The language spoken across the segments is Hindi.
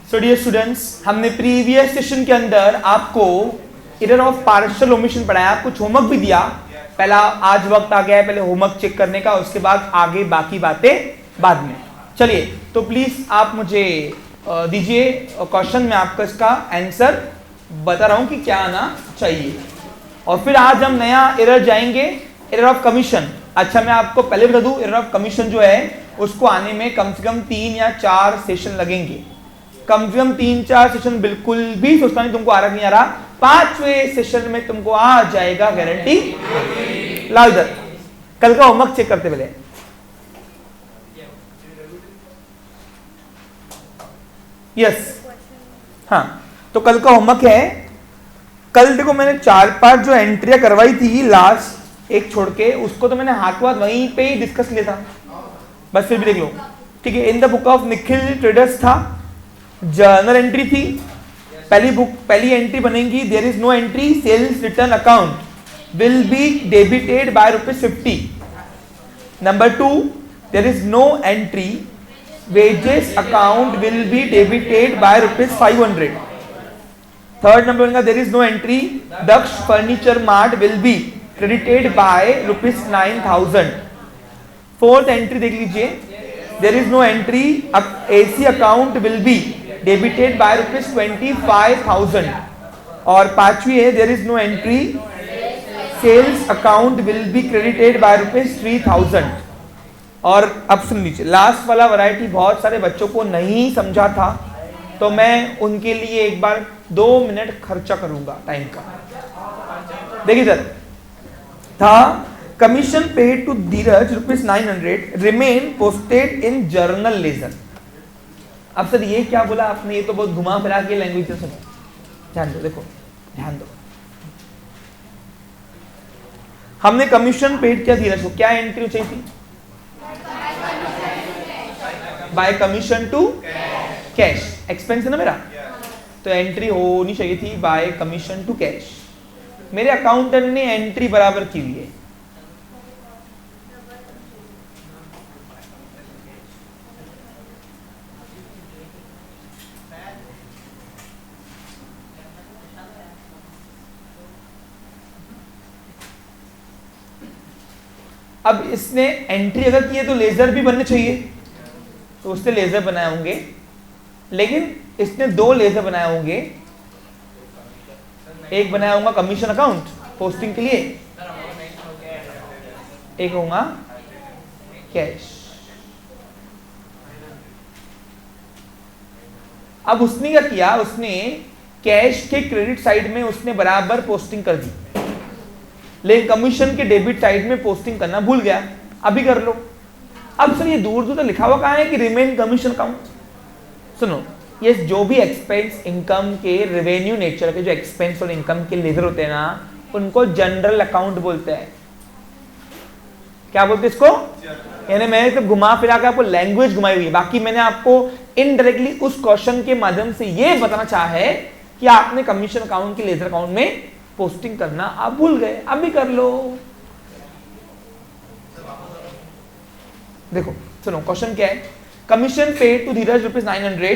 सो डियर स्टूडेंट्स, हमने प्रीवियस सेशन के अंदर आपको एरर ऑफ पार्शियल ओमिशन पढ़ाया, कुछ होमवर्क भी दिया। पहला आज वक्त आ गया है पहले होमवर्क चेक करने का, उसके बाद आगे बाकी बातें बाद में। चलिए तो प्लीज आप मुझे दीजिए क्वेश्चन में आपका इसका आंसर बता रहा हूं कि क्या आना चाहिए, और फिर आज हम नया एरर जाएंगे, एरर ऑफ कमीशन। अच्छा मैं आपको पहले बता दूं, एरर ऑफ कमीशन जो है उसको आने में कम से कम 3 या 4 सेशन लगेंगे। कम से कम 3-4 सेशन बिल्कुल भी सोचता नहीं तुमको आ रहा नहीं आ रहा, 5वें सेशन में तुमको आ जाएगा, गारंटी। लाओ इधर कल का होमवर्क चेक करते पहले। यस हाँ, तो कल का होमवर्क है, कल देखो मैंने 4-5 जो एंट्रियां करवाई थी लास्ट एक छोड़ के, उसको तो मैंने हाथ वाथ वहीं पे ही डिस्कस किया था, बस फिर भी देख लो। ठीक है, in the book of Nikhil traders था, जर्नल एंट्री थी, पहली एंट्री बनेगी, there is no entry, sales return account will be debited by ₹50। नंबर 2, there is no entry, wages account will be debited by ₹500. Third number बनेगा, there is no entry, Daksh Furniture Mart will be credited by ₹9,000. Fourth entry देख लीजिए, there is no entry, AC account will be debited by ₹25,000. और पांचवी है, there is no entry, sales account will be credited by ₹3,000. और अब सुन लीजिए, लास्ट वाला वैरायटी बहुत सारे बच्चों को नहीं समझा था, तो मैं उनके लिए एक बार 2 मिनट खर्चा करूंगा टाइम का। देखिए सर, था commission paid to Dheeraj ₹900 remain posted in journal ledger. अब सर ये क्या बोला आपने, ये तो बहुत घुमा फिरा के लैंग्वेज से सुना, ध्यान दो, देखो ध्यान दो। हमने कमीशन पेड किया धीरज को, क्या एंट्री चाहिए थी? By commission to cash, expense है ना मेरा, तो एंट्री होनी चाहिए थी बाय कमीशन टू कैश। मेरे अकाउंटेंट ने एंट्री बराबर की हुई है, अब इसने एंट्री अगर की है तो लेजर भी बनने चाहिए, तो उसने लेजर बनाए होंगे, लेकिन इसने 2 लेजर बनाए होंगे, एक बनाया होगा कमीशन अकाउंट पोस्टिंग के लिए, एक होगा कैश। अब उसने क्या किया, उसने कैश के क्रेडिट साइड में उसने बराबर पोस्टिंग कर दी, लेकिन कमीशन के डेबिट साइड में पोस्टिंग करना भूल गया। अभी कर लो। अब सर ये दूर दूर लिखा हुआ कहाँ है कि रिमेन कमीशन अकाउंट? सुनो, ये जो भी एक्सपेंस इनकम के रेवेन्यू नेचर के जो एक्सपेंस और इनकम के लेजर होते हैं ना, उनको जनरल अकाउंट बोलते हैं। क्या बोलते हैं इसको? यानी मैंने तो घुमा फिरा के आपको लैंग्वेज घुमाई हुई है, बाकी मैंने आपको इनडायरेक्टली उस क्वेश्चन के माध्यम से ये बताना चाहा है कि आपने कमीशन अकाउंट के लेजर अकाउंट में पोस्टिंग करना आप भूल गए, अभी कर लो। देखो सुनो, क्वेश्चन क्या है, commission paid to Dheeraj ₹900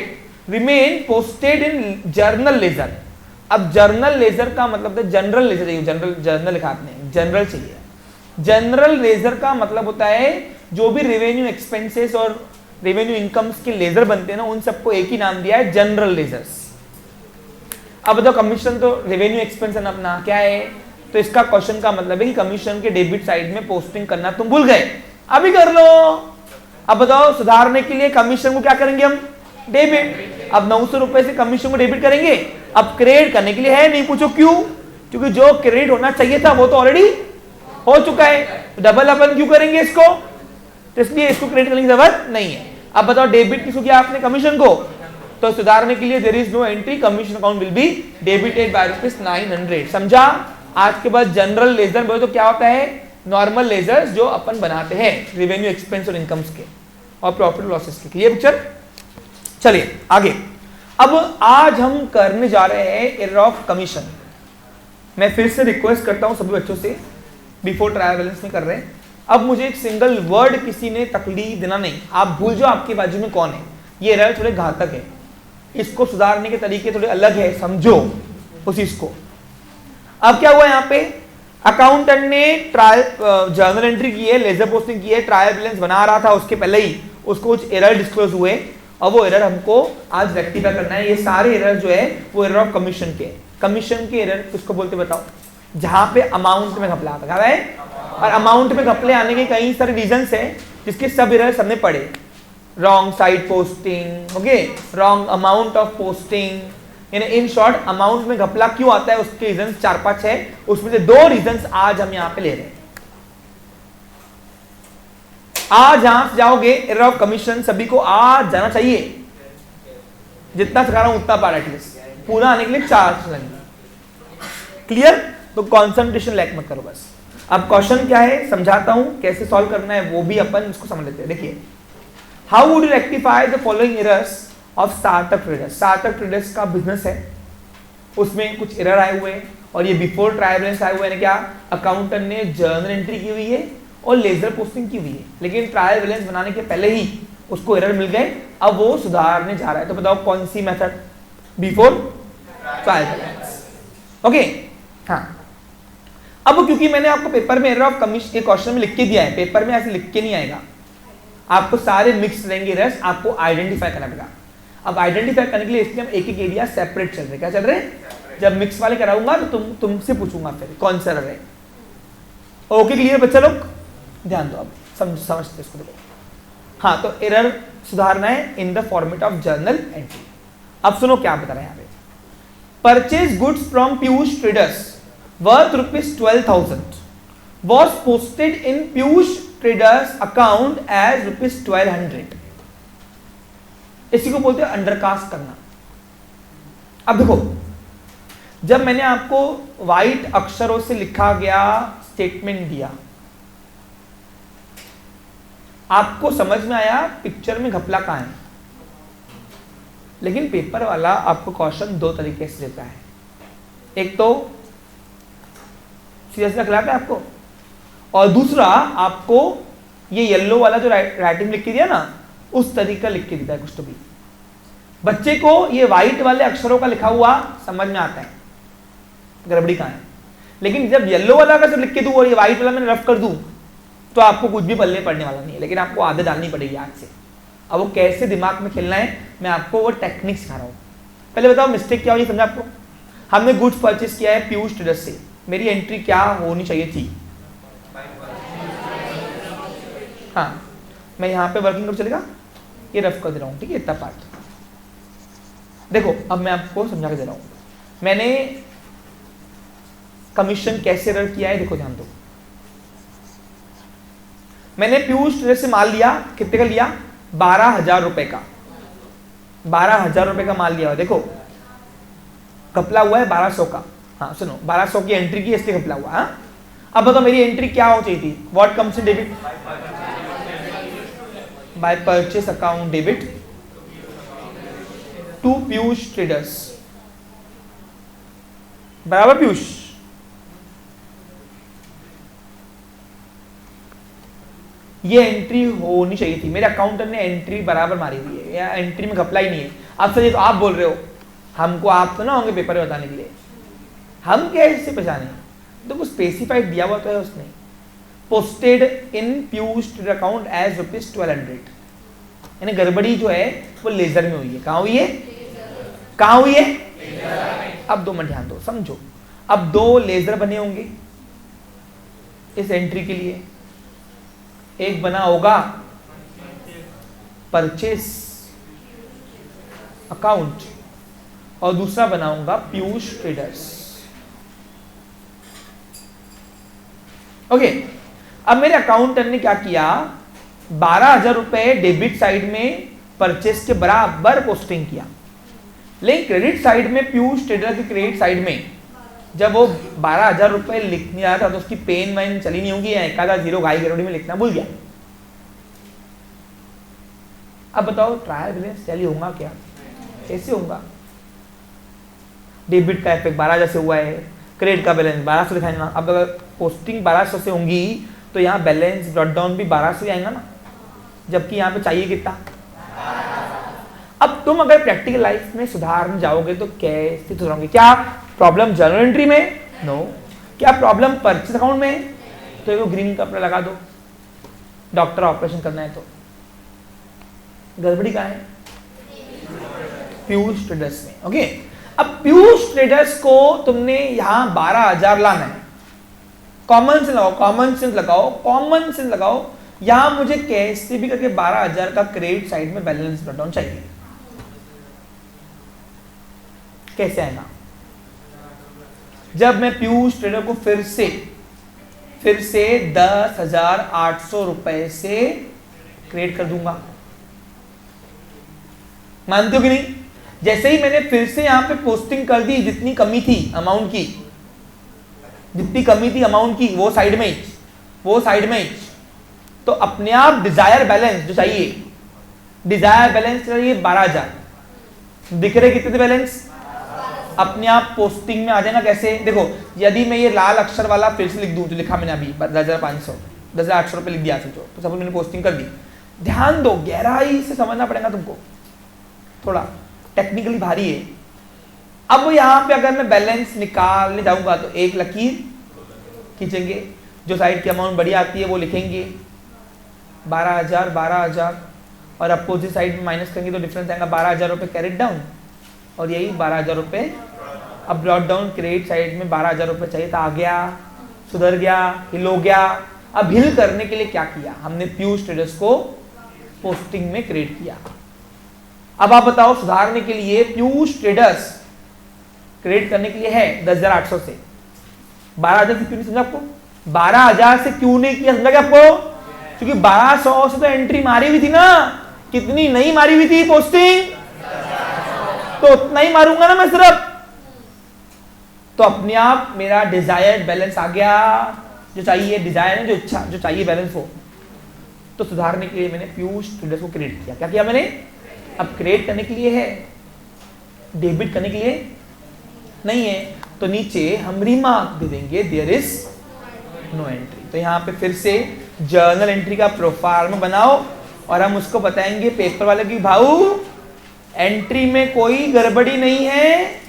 remain posted in journal ledger. अब जर्नल लेजर का मतलब है जनरल लेजर चाहिए, जर्नल लिखा आपने, जनरल चाहिए। जनरल लेजर का मतलब होता है जो भी रेवेन्यू एक्सपेंसेस और रेवेन्यू इनकम्स के लेजर बनते हैं ना, उन सबको एक ही नाम दिया है, जनरल लेजर्स। अब बताओ, कमीशन तो रेवेन्यू एक्सपेंस है ना अपना, क्या है, तो इसका क्वेश्चन का मतलब है कि कमीशन के डेबिट साइड में पोस्टिंग करना तुम भूल गए, अभी कर लो। अब बताओ, सुधारने के लिए कमीशन को क्या करेंगे हम? डेबिट। अब 900 रुपए से कमीशन को डेबिट करेंगे, अब क्रेडिट करने के लिए है नहीं, पूछो क्यों? क्योंकि जो क्रेडिट होना चाहिए था वो तो ऑलरेडी हो चुका है, तो डबल अपन क्यों करेंगे इसको? तो इसलिए इसको क्रेडिट करने की जरूरत नहीं है। अब बताओ, डेबिट किसको किया आपने? कमीशन को। तो सुधारने के लिए there is no entry, commission account will be debited by ₹900। समझा? आज के बाद जनरल लेजर बोले तो क्या होता है? नॉर्मल लेजर्स जो अपन बनाते हैं रेवेन्यू एक्सपेंस और इनकम्स के और प्रॉफिट लॉसेस के। Clear picture? चलिए आगे। अब आज हम करने जा रहे हैं एरर ऑफ कमीशन। मैं फिर से रिक्वेस्ट करता हूं सभी बच्चों से, बिफोर ट्रायल बैलेंस में कर रहे हैं, अब मुझे एक सिंगल वर्ड किसी ने तकलीफ देना नहीं, आप भूल जाओ आपके बाजू में कौन है, ये एरर थोड़े घातक है। इसको सुधारने के तरीके थोड़े अलग है, समझो उस चीज को। अब क्या हुआ यहाँ पे, अकाउंटेंट ने ट्रायल जर्नल एंट्री की है, लेजर पोस्टिंग की है, ट्रायल बैलेंस बना रहा था, उसके पहले ही उसको कुछ एरर डिस्क्लोज हुए। अब वो एरर हमको आज रेक्टिफाई करना है। ये सारे एरर जो है वो एरर ऑफ कमीशन के, कमीशन के एरर किसको बोलते बताओ, जहां पे अमाउंट में घपला आता है। और अमाउंट में घपले आने के कई सारे रीजंस है, जिसके सब एरर सबने पढ़े। Wrong side posting, okay, wrong amount of posting, यानी इन शॉर्ट अमाउंट में घपला क्यों आता है उसके रीजन 4-5 है, उसमें से 2 रीजन आज हम यहां पे ले रहे हैं। आज यहां से जाओगे एरर ऑफ कमीशन, सभी को आज जाना चाहिए, जितना सिखा रहा हूं उतना पार, एटलीस्ट पूरा आने के लिए 4 लगेंगे। क्लियर? तो कॉन्सेंट्रेशन लैक मत करो बस। अब क्वेश्चन क्या है समझाता हूं, कैसे सॉल्व करना है वो भी अपन इसको समझ लेते हैं। देखिए, how would you rectify the following errors of startup traders. Startup traders का बिजनेस है, उसमें कुछ एरर आए हुए हैं और ये बिफोर ट्रायल बैलेंस आए हुए हैं। क्या अकाउंटेंट ने जर्नल एंट्री की हुई है और लेजर पोस्टिंग की हुई है, लेकिन ट्रायल बैलेंस बनाने के पहले ही उसको एरर मिल गए, अब वो सुधारने जा रहा है। तो बताओ कौन सी method, before trial balance, okay. हाँ, अब क्योंकि मैंने आपको पेपर में एरर ऑफ कमीशन एक क्वेश्चन में लिख के दिया है, पेपर में ऐसे लिख के नहीं आएगा, आपको सारे मिक्स रहेंगे एरर्स, आपको आइडेंटिफाई करना पड़ेगा। अब आइडेंटिफाई करने के लिए इसलिए हम एक एक एरिया सेपरेट चल रहे। क्या चल रहे हैं? जब मिक्स वाले कराऊंगा तो तुमसे पूछूंगा फिर कौन सा एरर है। ओके, क्लियर बच्चा लोग? ध्यान दो, अब समझते इसको। देखो, हाँ, तो एरर सुधारना है in the format of journal entry. अब सुनो क्या बता रहे हैं यहाँ पे। Purchase goods from Piyush traders worth ₹12,000 was posted in Piyush Traders account as ₹1,200। इसी को बोलते हैं अंडरकास्ट करना। अब देखो, जब मैंने आपको व्हाइट अक्षरों से लिखा गया स्टेटमेंट दिया, आपको समझ में आया पिक्चर में घपला कहां है, लेकिन पेपर वाला आपको क्वेश्चन 2 तरीके से देता है। एक तो सीधा सीधा खिलाता है आपको, और दूसरा आपको ये येलो वाला जो राइटिंग लिख के दिया ना, उस तरीका लिख के देता है कुछ। तो भी बच्चे को ये व्हाइट वाले अक्षरों का लिखा हुआ समझ में आता है गड़बड़ी कहां है, लेकिन जब येलो वाला का सब लिख के दूं और ये व्हाइट वाला मैंने रफ कर दूं तो आपको कुछ भी पल्ले पड़ने वाला नहीं है। लेकिन आपको आदत डालनी पड़ेगी आज से। अब वो कैसे दिमाग में खेलना है, मैं आपको वो टेक्निक सिखा रहा हूं। पहले बताओ मिस्टेक क्या हुई, समझा आपको? हमने गुड्स परचेस किया है पीयूष ट्रेडर्स से, मेरी एंट्री क्या होनी चाहिए थी? हाँ, मैं यहाँ पे वर्किंग कब चलेगा, ये रफ कर दे रहा हूँ, ठीक है, इतना पार्ट। देखो, अब मैं आपको समझा के दे रहा हूँ मैंने कमीशन कैसे रन किया है। देखो ध्यान दो, मैंने पीयूष ट्रेडर्स से माल लिया, कितने का लिया? 12,000 रुपए का, 12,000 रुपए का माल लिया। देखो घपला हुआ है 1200 का। हाँ सुनो, 1200 की एंट्री की, इसलिए घपला हुआ। हाँ, अब बताओ मेरी एंट्री क्या हो चाहिए थी? What comes in debit? By purchase account debit to Piyush traders, बराबर पीयूष। ये एंट्री होनी चाहिए थी, मेरे अकाउंटेंट ने एंट्री बराबर मारी हुई है, या एंट्री में घपला ही नहीं है। अब सर ये तो आप बोल रहे हो, हमको आप तो ना होंगे पेपर में बताने के लिए, हम कैसे पहचाने? देखो स्पेसिफाइड दिया हुआ तो है उसने, posted in Piyush trader account as ₹1200, यानी गड़बड़ी जो है वो लेजर में हुई है। कहाँ हुई है? कहाँ हुई है? अब 2 मिनट ध्यान दो, समझो। अब 2 लेजर बने होंगे इस एंट्री के लिए, एक बना होगा परचेस अकाउंट और दूसरा बनाऊंगा पीयूष ट्रेडर्स। ओके, अब मेरे अकाउंटेंट ने क्या किया, 12,000 रुपए डेबिट साइड में परचेस के बराबर पोस्टिंग किया, लेकिन क्रेडिट साइड में पीयूष ट्रेडर के क्रेडिट साइड में जब वो 12,000 रुपए लिख नहीं रहा था तो उसकी पेन वाइन चली नहीं होगी, या एक आधा जीरो घाई गड़बड़ी में लिखना भूल गया। अब बताओ ट्रायल बैलेंस टैली होगा क्या? कैसे होगा? डेबिट का इफेक्ट 12,000 से हुआ है, क्रेडिट का बैलेंस 1200 दिखाएगा। अब अगर पोस्टिंग 1200 से होंगी तो यहाँ बैलेंस ब्रॉट डाउन भी 1200 ही आएगा ना, जबकि यहाँ पे चाहिए कितना? अब तुम अगर प्रैक्टिकल लाइफ में सुधारने जाओगे तो कैसे सुधारोगे? क्या प्रॉब्लम जर्नल एंट्री में? नो। क्या प्रॉब्लम परचेज अकाउंट में? तो वो ग्रीन कपड़ा लगा दो, डॉक्टर ऑपरेशन करना है तो। गड़बड़ी कहाँ है? पीयूष ट्रेडर्स में। ओके, अब पीयूष ट्रेडर्स को तुमने यहां 12,000 लाना है। कॉमन सेंस लगाओ, कॉमन सेंस लगाओ, कॉमन सेंस लगाओ। यहां मुझे कैसे भी करके 12,000 का क्रेडिट साइड में बैलेंस नोट डाउन चाहिए। कैसे आएगा? जब मैं पीयूष ट्रेडर को फिर से 10,800 रुपए से क्रिएट कर दूंगा। मानते हो कि नहीं? जैसे ही मैंने फिर से यहां पे पोस्टिंग कर दी, जितनी कमी थी अमाउंट की, जितनी कमी थी अमाउंट की, वो साइड में ही, तो अपने आप डिजायर बैलेंस जो चाहिए, डिजायर बैलेंस चाहिए 12,000। दिख रहे कितने थे बैलेंस? अपने आप पोस्टिंग में आ जाएगा। कैसे? देखो, यदि मैं ये लाल अक्षर वाला फिर से लिख दूं, जो लिखा मैंने अभी 10,800 रुपए लिख दिया समझो, तो सब मैंने पोस्टिंग कर दी। ध्यान दो, गहराई से समझना पड़ेगा तुमको, थोड़ा टेक्निकली भारी है। अब यहां पे अगर मैं बैलेंस निकालने जाऊंगा तो एक लकीर खींचेंगे, जो साइड की अमाउंट बड़ी आती है वो लिखेंगे 12,000 और अपोजिट साइड में माइनस करेंगे तो डिफरेंस आएगा 12,000 रुपए कैरेट डाउन और यही 12,000 रुपए अब ब्रॉट डाउन। क्रेडिट साइड में 12,000 रुपए चाहिए था, आ गया, सुधर गया, हिल हो गया। अब हिल करने के लिए क्या किया हमने? पीयूष ट्रेडर्स को पोस्टिंग में क्रिएट किया। अब आप बताओ, सुधारने के लिए पीयूष ट्रेडर्स क्रिएट करने के लिए है 10,800 से, 12,000 से क्यों नहीं? समझा आपको? 12,000 से क्यों नहीं किया? समझा क्या आपको? क्योंकि 1,200 से तो एंट्री मारी हुई थी ना। कितनी नहीं मारी हुई थी पोस्टिंग? तो उतना ही मारूंगा ना मैं सिर्फ, तो अपने आप मेरा डिजायर्ड बैलेंस आ गया। जो चाहिए डिजायर है, जो इच्छा, जो चाहिए बैलेंस हो। तो सुधारने के लिए मैंने पीयूष ट्रेडर्स को क्रिएट किया। क्या किया मैंने? अब क्रिएट करने के लिए है, डेबिट करने के लिए नहीं है। तो नीचे हम रिमार्क दे देंगे देयर इज नो एंट्री। तो यहां पे फिर से जर्नल एंट्री का प्रोफार्म बनाओ और हम उसको बताएंगे पेपर वाले की भाऊ एंट्री में कोई गड़बड़ी नहीं है,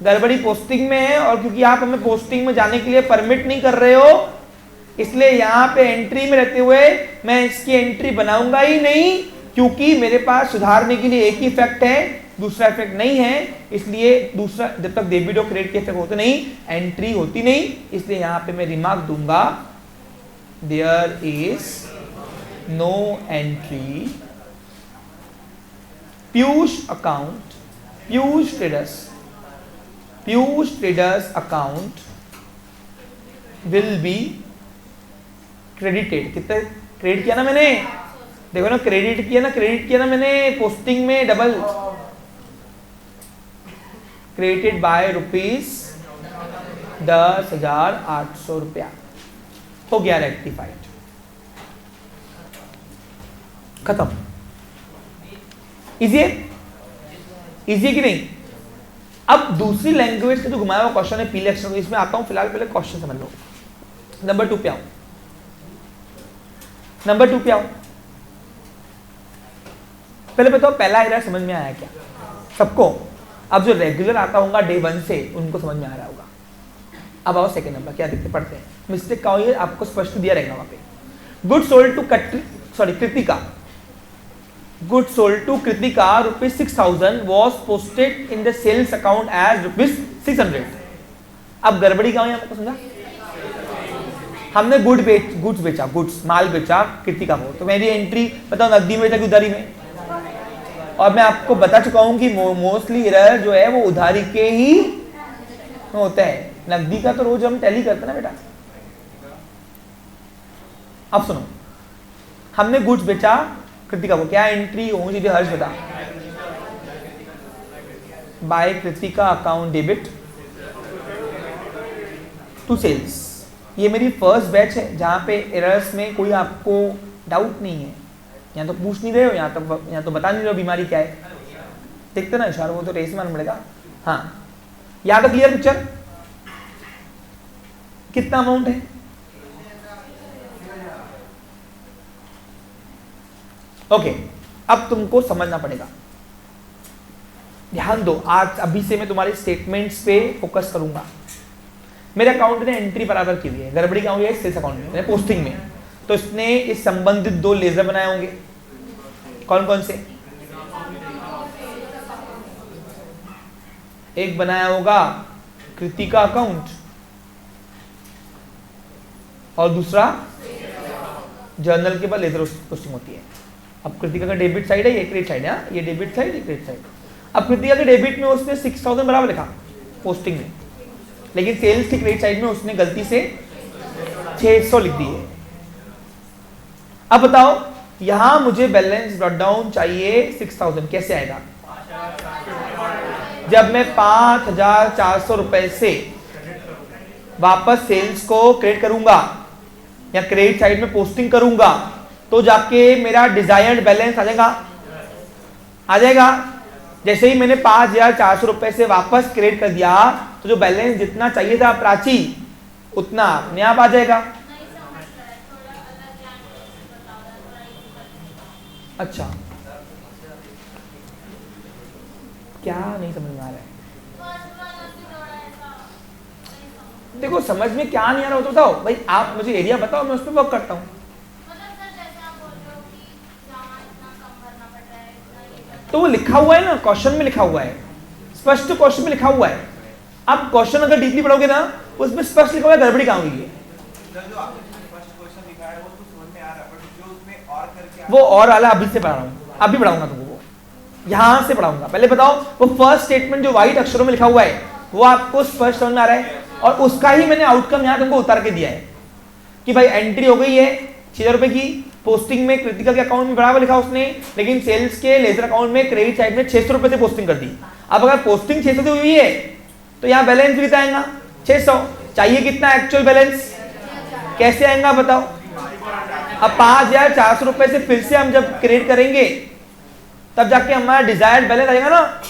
गड़बड़ी पोस्टिंग में है। और क्योंकि आप हमें पोस्टिंग में जाने के लिए परमिट नहीं कर रहे हो, इसलिए यहां पे एंट्री में रहते हुए मैं इसकी एंट्री बनाऊंगा ही नहीं, क्योंकि मेरे पास सुधारने के लिए एक ही इफेक्ट है, दूसरा इफेक्ट नहीं है। इसलिए दूसरा, जब तक डेबिट और क्रेडिट के इफेक्ट होते नहीं, एंट्री होती नहीं। इसलिए यहां पे मैं रिमार्क दूंगा there is no entry Piyush traders account will be credited. कितने क्रेडिट किया ना मैंने? देखो ना, क्रेडिट किया ना मैंने पोस्टिंग में, डबल क्रेडिटेड बाय ₹10,800 रुपया हो गया, रेक्टिफाइड, खत्म। इजी है? इजी है कि नहीं? अब दूसरी लैंग्वेज का जो घुमाया हुआ क्वेश्चन है पीले अक्षर, इसमें आता हूं। फिलहाल पहले क्वेश्चन समझ लो। नंबर 2 पे आओ, नंबर 2 पे आओ। पहले बताओ पहला एरर समझ में आया क्या सबको? अब जो रेगुलर आता होगा डे 1 से, उनको समझ में आ रहा होगा। अब आओ सेकंड नंबर, क्या देखते पढ़ते हैं। मिस्टेक का ये आपको स्पष्ट दिया रहेगा वहां पे। Good sold to Kritika, good sold to Kritika ₹6,000 was posted in the sales account as ₹600। अब गड़बड़ी क्या हुई आपको समझा? हमने गुड्स बेचा, गुड्स माल बेचा कृतिका को, तो मेरी एंट्री बताओ नकदी में बेचा कि उधारी में? और मैं आपको बता चुका हूं कि मोस्टली एरर जो है वो उधारी के ही होता है, नकदी का तो रोज हम टैली करते हैं ना बेटा। अब सुनो, हमने गुड्स बेचा कृतिका को, क्या एंट्री होनी चाहिए हर्ष बता? By Kritika account debit to sales. ये मेरी फर्स्ट बैच है जहां पे एरर्स में कोई आपको डाउट नहीं है। यहाँ तो पूछ नहीं रहे हो, यहाँ तो बता नहीं रहे हो बीमारी क्या है। देखते ना इशारा, वो तो रेस मान पड़ेगा। हाँ, यहाँ तो क्लियर पिक्चर? कितना अमाउंट है? ओके, अब तुमको समझना पड़ेगा। ध्यान दो, आज अभी से मैं तुम्हारे स्टेटमेंट्स पे फोकस करूंगा। मेरे अकाउंट ने एंट्री बराबर की हुई है, गड़बड़ी कहाँ हुई है? सेल्स अकाउंट में, पोस्टिंग में। तो इसने इस संबंधित 2 लेजर बनाए होंगे, कौन कौन से? एक बनाया होगा कृतिका अकाउंट और दूसरा जर्नल के बाद लेजर पोस्टिंग होती है। अब कृतिका का डेबिट साइड है, ये क्रेडिट साइड है, ये डेबिट साइड, ये क्रेडिट साइड। अब कृतिका के डेबिट में उसने 6000 बराबर लिखा पोस्टिंग में, लेकिन सेल्स की क्रेडिट साइड में उसने गलती से 600 लिख दी है। अब बताओ, यहां मुझे बैलेंस ब्रॉट डाउन चाहिए 6000, कैसे आएगा? जब मैं 5400 रुपए से वापस सेल्स को क्रेडिट करूंगा या क्रेडिट साइड में पोस्टिंग करूंगा, तो जाके मेरा डिजायर्ड बैलेंस आ जाएगा। जैसे ही मैंने 5400 रुपए से वापस क्रेडिट कर दिया, तो जो बैलेंस जितना चाहिए था प्राची, उतना अपने आप आ जाएगा। अच्छा, क्या नहीं समझ में आ रहा है? देखो, समझ में क्या नहीं आ रहा हो तो बताओ भाई, आप मुझे एरिया बताओ, मैं उस पर वर्क करता हूँ। तो वो लिखा हुआ है ना, क्वेश्चन में लिखा हुआ है, स्पष्ट क्वेश्चन में लिखा हुआ है। आप क्वेश्चन अगर डीपली पढ़ोगे ना, उसमें स्पष्ट लिखा हुआ है, गड़बड़ी कहाँ हुई है? वो और वाला अभी से पढ़ा रहा हूँ, अभी पढ़ाऊंगा तुमको, वो यहां से पढ़ाऊंगा। पहले बताओ, वो फर्स्ट स्टेटमेंट जो व्हाइट अक्षरों में लिखा हुआ है, वो आपको स्पष्ट समझ में आ रहा है? और उसका ही मैंने आउटकम यहां तुमको उतार के दिया है कि भाई एंट्री हो गई है 6000 रुपए की, पोस्टिंग में कृतिका के अकाउंट में बराबर लिखा उसने, लेकिन सेल्स के लेजर अकाउंट में क्रेडिट साइड में 600 रुपए से पोस्टिंग कर दी। अब अगर पोस्टिंग 600 से हुई है, तो यहाँ बैलेंस भी कितना आएगा? 600। चाहिए कितना एक्चुअल बैलेंस? कैसे आएगा बताओ? अब 5400 रुपए से फिर से हम जब क्रेडिट करेंगे, तब जाके हमारा डिजायर्ड बैलेंस आएगा ना।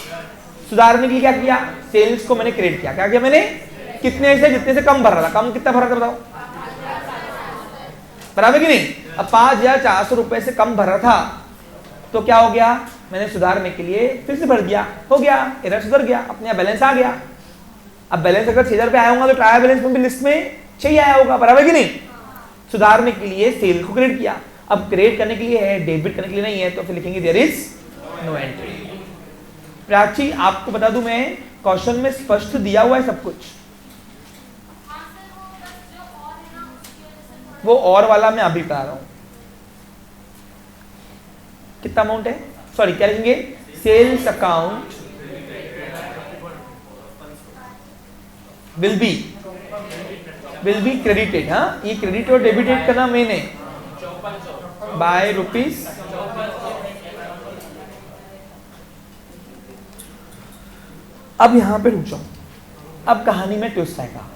सुधारने के लिए क्या किया? सेल्स को मैंने क्रेडिट किया। क्या किया मैंने? कितने से? जितने से कम भर रहा था। कम कितना भर रहा था बताओ? बराबर कि नहीं? अब 5400 रुपए से कम भर रहा था, तो क्या हो गया? मैंने सुधारने के लिए फिर से भर दिया, हो गया, एरर सुधर गया, अपने बैलेंस आ गया। अब बैलेंस अगर 6000 रुपए आया होगा, तो ट्रायल बैलेंस में भी लिस्ट में 6 आया होगा। बराबर कि नहीं? सुधारने के लिए सेल को क्रेडिट किया। अब क्रेडिट करने के लिए है, डेबिट करने के लिए नहीं है, तो फिर लिखेंगे there is no entry. Prachi, आपको बता दूं मैं, क्वेश्चन में स्पष्ट दिया हुआ है सब कुछ। वो और वाला मैं अभी बता रहा हूं। कितना अमाउंट है? सॉरी, क्या लिखेंगे? Sales account will be credited. हाँ, ये क्रेडिट और डेबिटेड करना मेन है बाय रुपीज। अब यहां पे रुक जाओ, अब कहानी में ट्विस्ट आएगा।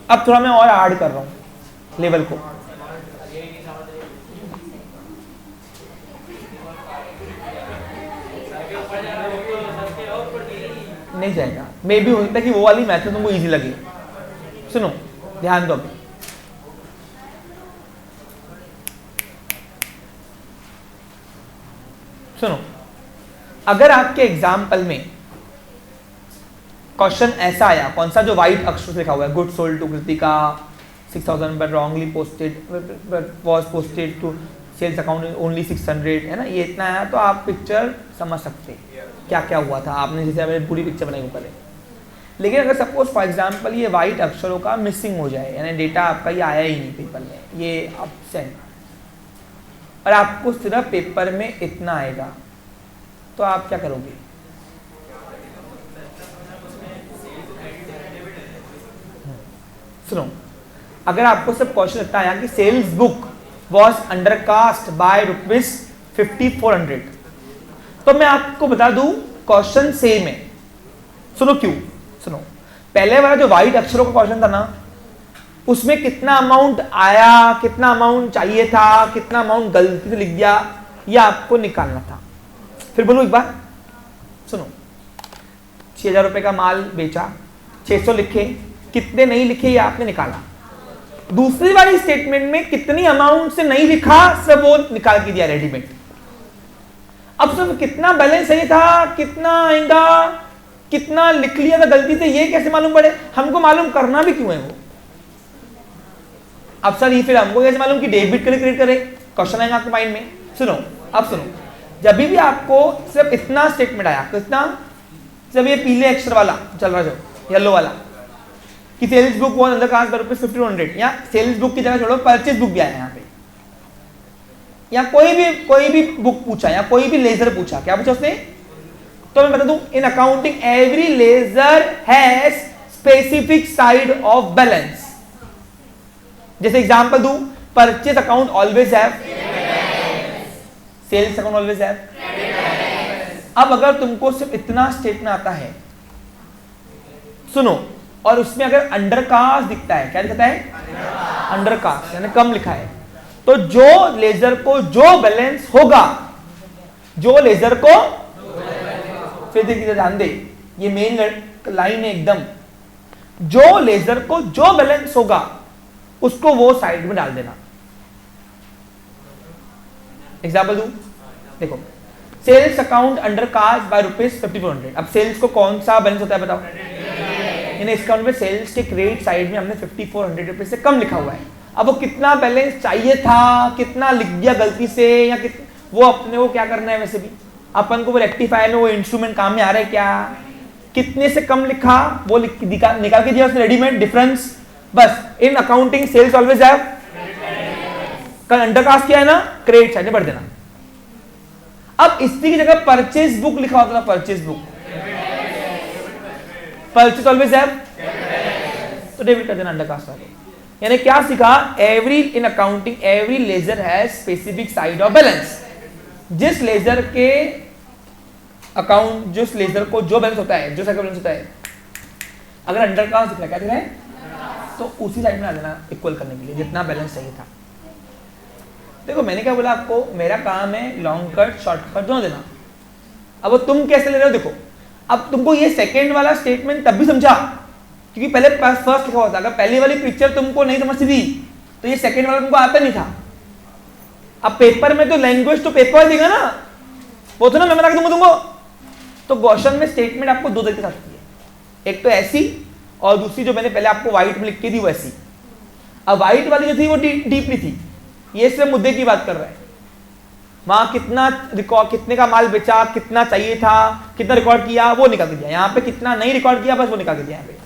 अब थोड़ा मैं और ऐड कर रहा हूं लेवल को। नहीं जाएगा, मे भी हो सकता है कि वो वाली मैथड तुमको इजी लगे। सुनो, ध्यान दो। अभी सुनो, अगर आपके एग्जाम्पल में क्वेश्चन ऐसा आया, कौन सा? जो व्हाइट अक्षर से लिखा हुआ है, good sold to Kritika 6000 but wrongly posted was posted to sales account only 600, है ना, ये इतना है, तो आप पिक्चर समझ सकते हैं क्या क्या हुआ था। आपने जैसे मैंने पूरी पिक्चर बनाई ऊपर है। लेकिन अगर सपोज फॉर एग्जांपल ये वाइट अक्षरों का मिसिंग हो जाए, यानी डेटा आपका ये आया ही नहीं पेपर में, ये एब्सेंट, और आपको सिर्फ पेपर में इतना आएगा, तो आप क्या करोगे? सुनो, अगर आपको सब क्वेश्चन इतना आया कि sales book was undercast by ₹5400, तो मैं आपको बता दूं क्वेश्चन सेम है। सुनो क्यों? सुनो, पहले वाला जो व्हाइट अक्षरों का क्वेश्चन था ना, उसमें कितना अमाउंट आया, कितना अमाउंट चाहिए था, कितना अमाउंट गलती से लिख दिया, ये आपको निकालना था। फिर बोलूं एक बार, सुनो, 6000 रुपए का माल बेचा, 600 लिखे, कितने नहीं लिखे ये आपने निकाला। दूसरी वाली स्टेटमेंट में कितनी अमाउंट से नहीं लिखा, सब वो निकाल के दिया रेडीमेड। अब सिर्फ कितना बैलेंस सही था, कितना आएगा, कितना लिख लिया था गलती से, ये कैसे मालूम पड़े? हमको मालूम करना भी क्यों है वो? अब सर ये फिर हमको कैसे मालूम कि डेबिट के लिए क्रेडिट करे? क्वेश्चन आएगा आपके माइंड में। सुनो, अब सुनो, जब भी आपको सिर्फ इतना स्टेटमेंट आया, कितना, जब ये पीले अक्षर वाला चल रहा, जो येलो वाला कि सेल्स बुक वो अंदर कहां पर ₹5200, या सेल्स बुक की जगह छोड़ो परचेज बुक भी आया यहाँ पे, या कोई भी बुक पूछा, या कोई भी लेजर पूछा, क्या पूछा उसने? तो मैं बता दूं, in accounting every ledger has specific side of balance. जैसे एग्जांपल दूं, purchase account always have, sales account always have. अब अगर तुमको सिर्फ इतना स्टेटमेंट आता है, सुनो, और उसमें अगर अंडरकास्ट दिखता है, क्या दिखता है? अंडरकास्ट यानी कम लिखा है, तो जो लेजर को जो बैलेंस होगा, जो लेजर को, फिर देखिए ध्यान दे, ये मेन लाइन है एकदम, जो लेजर को जो बैलेंस होगा उसको वो साइड में डाल देना। एग्जाम्पल दूं, देखो, sales account undercast by ₹5400। अब सेल्स को कौन सा बैलेंस होता है बताओ? यानी इस अकाउंट में सेल्स के क्रेडिट साइड में हमने ₹5400 से कम लिखा हुआ है। अब वो कितना बैलेंस चाहिए था, कितना लिख दिया गलती से, या वो अपने को क्या करना है? वैसे भी अपन को वो रेक्टिफायर में वो इंस्ट्रूमेंट काम में आ रहा है क्या? कितने से कम लिखा वो निकाल के दिया उसने रेडीमेड डिफरेंस। बस in accounting sales always have, कल अंडरकास्ट किया है ना, क्रेडिट साइड में बढ़ देना। अब इसी की जगह परचेज बुक लिखा होता था, purchase book, purchase always have, तो डेबिट कर देना अंडरकास्ट वाले। यानी क्या सीखा? Every in accounting every ledger has specific side of balance. जिस लेजर के अकाउंट, जिस लेजर को जो बैलेंस होता है, जो साइड बैलेंस होता है, अगर अंडरकास्ट दिख रहा है, क्या दिख रहा है, तो उसी साइड में आ देना इक्वल करने के लिए जितना बैलेंस चाहिए था। देखो मैंने क्या बोला आपको, मेरा काम है लॉन्ग कट शॉर्ट कट दोनों देना। अब वो तुम कैसे ले रहे हो देखो, अब तुमको ये सेकेंड वाला स्टेटमेंट तब भी समझा क्योंकि पहले फर्स्ट लिखा हुआ था। अगर पहली वाली पिक्चर तुमको नहीं समझती थी तो ये सेकेंड वाला तुमको आता नहीं था। अब पेपर में तो लैंग्वेज तो पेपर देगा ना, वो तो ना मैं बना के तुमको। तो क्वेश्चन में स्टेटमेंट आपको दो तरीके से आती है, एक तो ऐसी और दूसरी जो मैंने पहले आपको व्हाइट में लिख के दी वैसी। अब व्हाइट वाली जो थी वो डीपली थी, ये सिर्फ मुद्दे की बात कर रहा है, वहां कितना रिकॉर्ड, कितने का माल बेचा, कितना चाहिए था, कितना रिकॉर्ड किया, वो निकाल के दिया। यहाँ पे कितना नहीं रिकॉर्ड किया, बस वो निकाल के दिया यहाँ पे,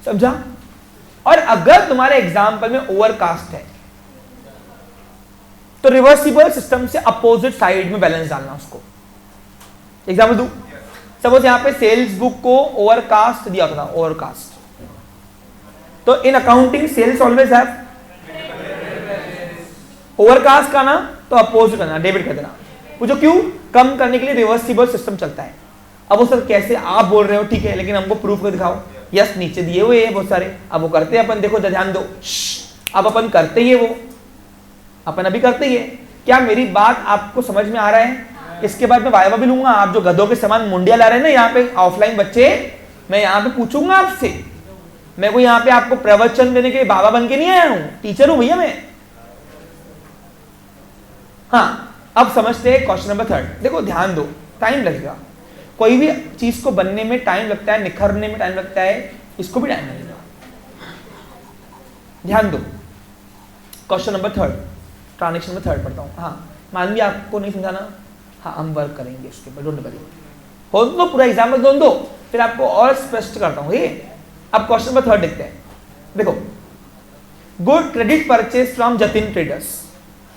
समझा? और अगर तुम्हारे एग्जाम्पल में ओवरकास्ट है तो रिवर्सिबल सिस्टम से अपोजिट साइड में बैलेंस डालना उसको। एग्जाम्पल दू, सपोज यहाँ पे सेल्स बुक को ओवरकास्ट दिया था, ओवरकास्ट, तो in accounting sales always have, overcast का ना तो अपोजिट करना, डेबिट कर देना। पूछो क्यों? कम करने के लिए रिवर्सिबल सिस्टम चलता है। अब वो सर कैसे, आप बोल रहे हो ठीक है, लेकिन हमको प्रूफ कर दिखाओ। यस, नीचे दिए हुए हैं बहुत सारे, अब वो करते हैं अपन, देखो ध्यान दो, अब अपन करते ही है, वो अपन अभी करते ही है। क्या मेरी बात आपको समझ में आ रहा है? इसके बाद मैं वाइवा भी लूंगा। आप जो गधों के समान मुंडिया ला रहे हैं ना यहाँ पे ऑफलाइन बच्चे, मैं यहाँ पे पूछूंगा आपसे। मैं को यहाँ पे आपको प्रवचन देने के बाबा बन के नहीं आया हूं, टीचर हूं भैया मैं। हाँ, अब समझते हैं क्वेश्चन नंबर 3। देखो ध्यान दो, टाइम लगेगा, कोई भी चीज को बनने में टाइम लगता है, निखरने में टाइम लगता है, इसको भी टाइम लगेगा। ध्यान दो, क्वेश्चन नंबर 3, ट्रांजेक्शन नंबर 3 पढ़ता हूँ। हाँ, मान ली आपको नहीं समझाना, हाँ हम वर्क करेंगे उसके ऊपर, डोंट वरी। हो तो पूरा एग्जाम्पल दो, फिर आपको और स्पष्ट करता हूँ। ये अब क्वेश्चन नंबर 3 देखते हैं। देखो, good credit purchase from Jatin traders,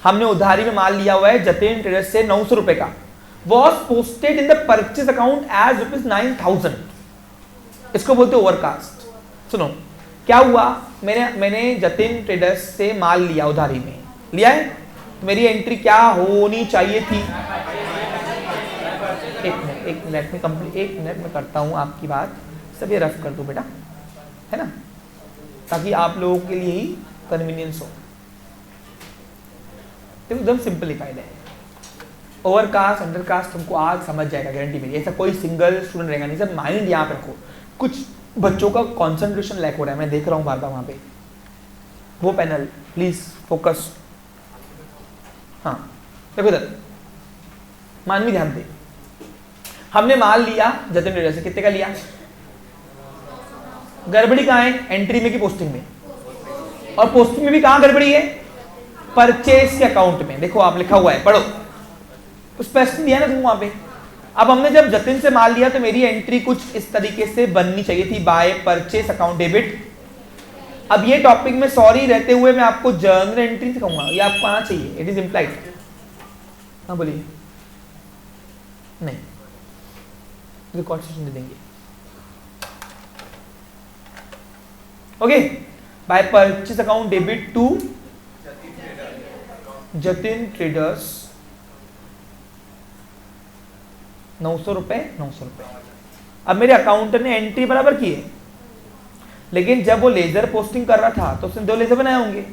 हमने उधारी में माल लिया हुआ है जतिन ट्रेडर्स से 900 रुपए का, was posted in the purchase account as ₹9,000। इसको बोलते ओवरकास्ट। सुनो क्या हुआ, मैंने जतिन ट्रेडर्स से माल लिया, उधारी में लिया है, तो मेरी एंट्री क्या होनी चाहिए थी? एक मिनट में कंप्लीट, 1 मिनट में करता हूं आपकी बात, सब ये रफ कर दो बेटा, है ना, ताकि आप लोगों के लिए ही कन्वीनियंस हो। तो एकदम सिंपलीफाइड है, ओवरकास्ट अंडरकास्ट तुमको आज समझ जाएगा, गारंटी मेरी। ऐसा कोई सिंगल स्टूडेंट रहेगा नहीं, सब माइंड यहाँ पे रखो। कुछ बच्चों का कंसंट्रेशन लैक हो रहा है, मैं देख रहा हूँ बार बार वहाँ पे। वो पैनल प्लीज फोकस। हाँ देखो इधर, मानवी ध्यान दे, हमने माल लिया जतिन ट्रेडर से, कितने का लिया? गड़बड़ी कहाँ है? एंट्री में कि पोस्टिंग में? और पोस्टिंग में भी कहाँ गड़बड़ी है? परचेस के अकाउंट में। देखो आप लिखा हुआ है, पढ़ो, उस प्रश्न दिया ना तुम वहां पे। अब हमने जब जतिन से माल लिया तो मेरी एंट्री कुछ इस तरीके से बननी चाहिए थी, बाय परचेस अकाउंट डेबिट। अब ये टॉपिक में सॉरी रहते हुए मैं आपको जर्नल एंट्री सिखाऊंगा, ये आपको आना चाहिए, इट इज इम्प्लाइड। हाँ बोलिए। नहीं, रिकॉर्ड सेशन दे देंगे। Okay, by purchase account debit to Jatin traders 900 रुपए 900 रुपए। अब मेरे अकाउंटेंट ने एंट्री बराबर की है, लेकिन जब वो लेजर पोस्टिंग कर रहा था तो उसने 2 लेजर बनाए होंगे।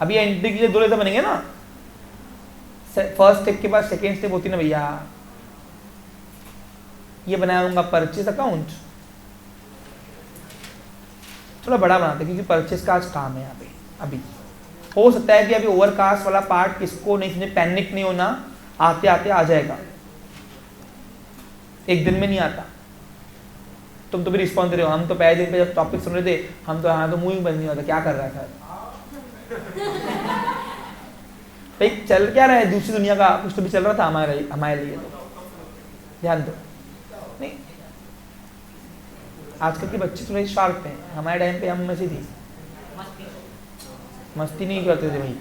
अभी एंट्री के लिए 2 लेजर बनेंगे ना, फर्स्ट स्टेप के बाद सेकेंड स्टेप होती ना भैया। ये बनाया होगा परचेस अकाउंट, थोड़ा बड़ा बनाते क्योंकि परचेस का आज काम है यहाँ पे। अभी हो सकता है कि अभी ओवरकास्ट वाला पार्ट किसको नहीं समझे, पैनिक नहीं होना, आते आते आ जाएगा, एक दिन में नहीं आता। तुम तो भी रिस्पॉन्स दे रहे हो, हम तो पहले दिन पे जब टॉपिक सुन रहे थे हम तो हाँ तो मुंह ही बंद नहीं होता, क्या कर रहा है सर भाई, चल क्या रहा है दूसरी दुनिया का, कुछ तो भी चल रहा था हमारे लिए। तो ध्यान दो। नहीं, आजकल के बच्चे थोड़े शार्प हैं, हमारे टाइम पे हम में से थी, मस्ती नहीं करते थे भाई।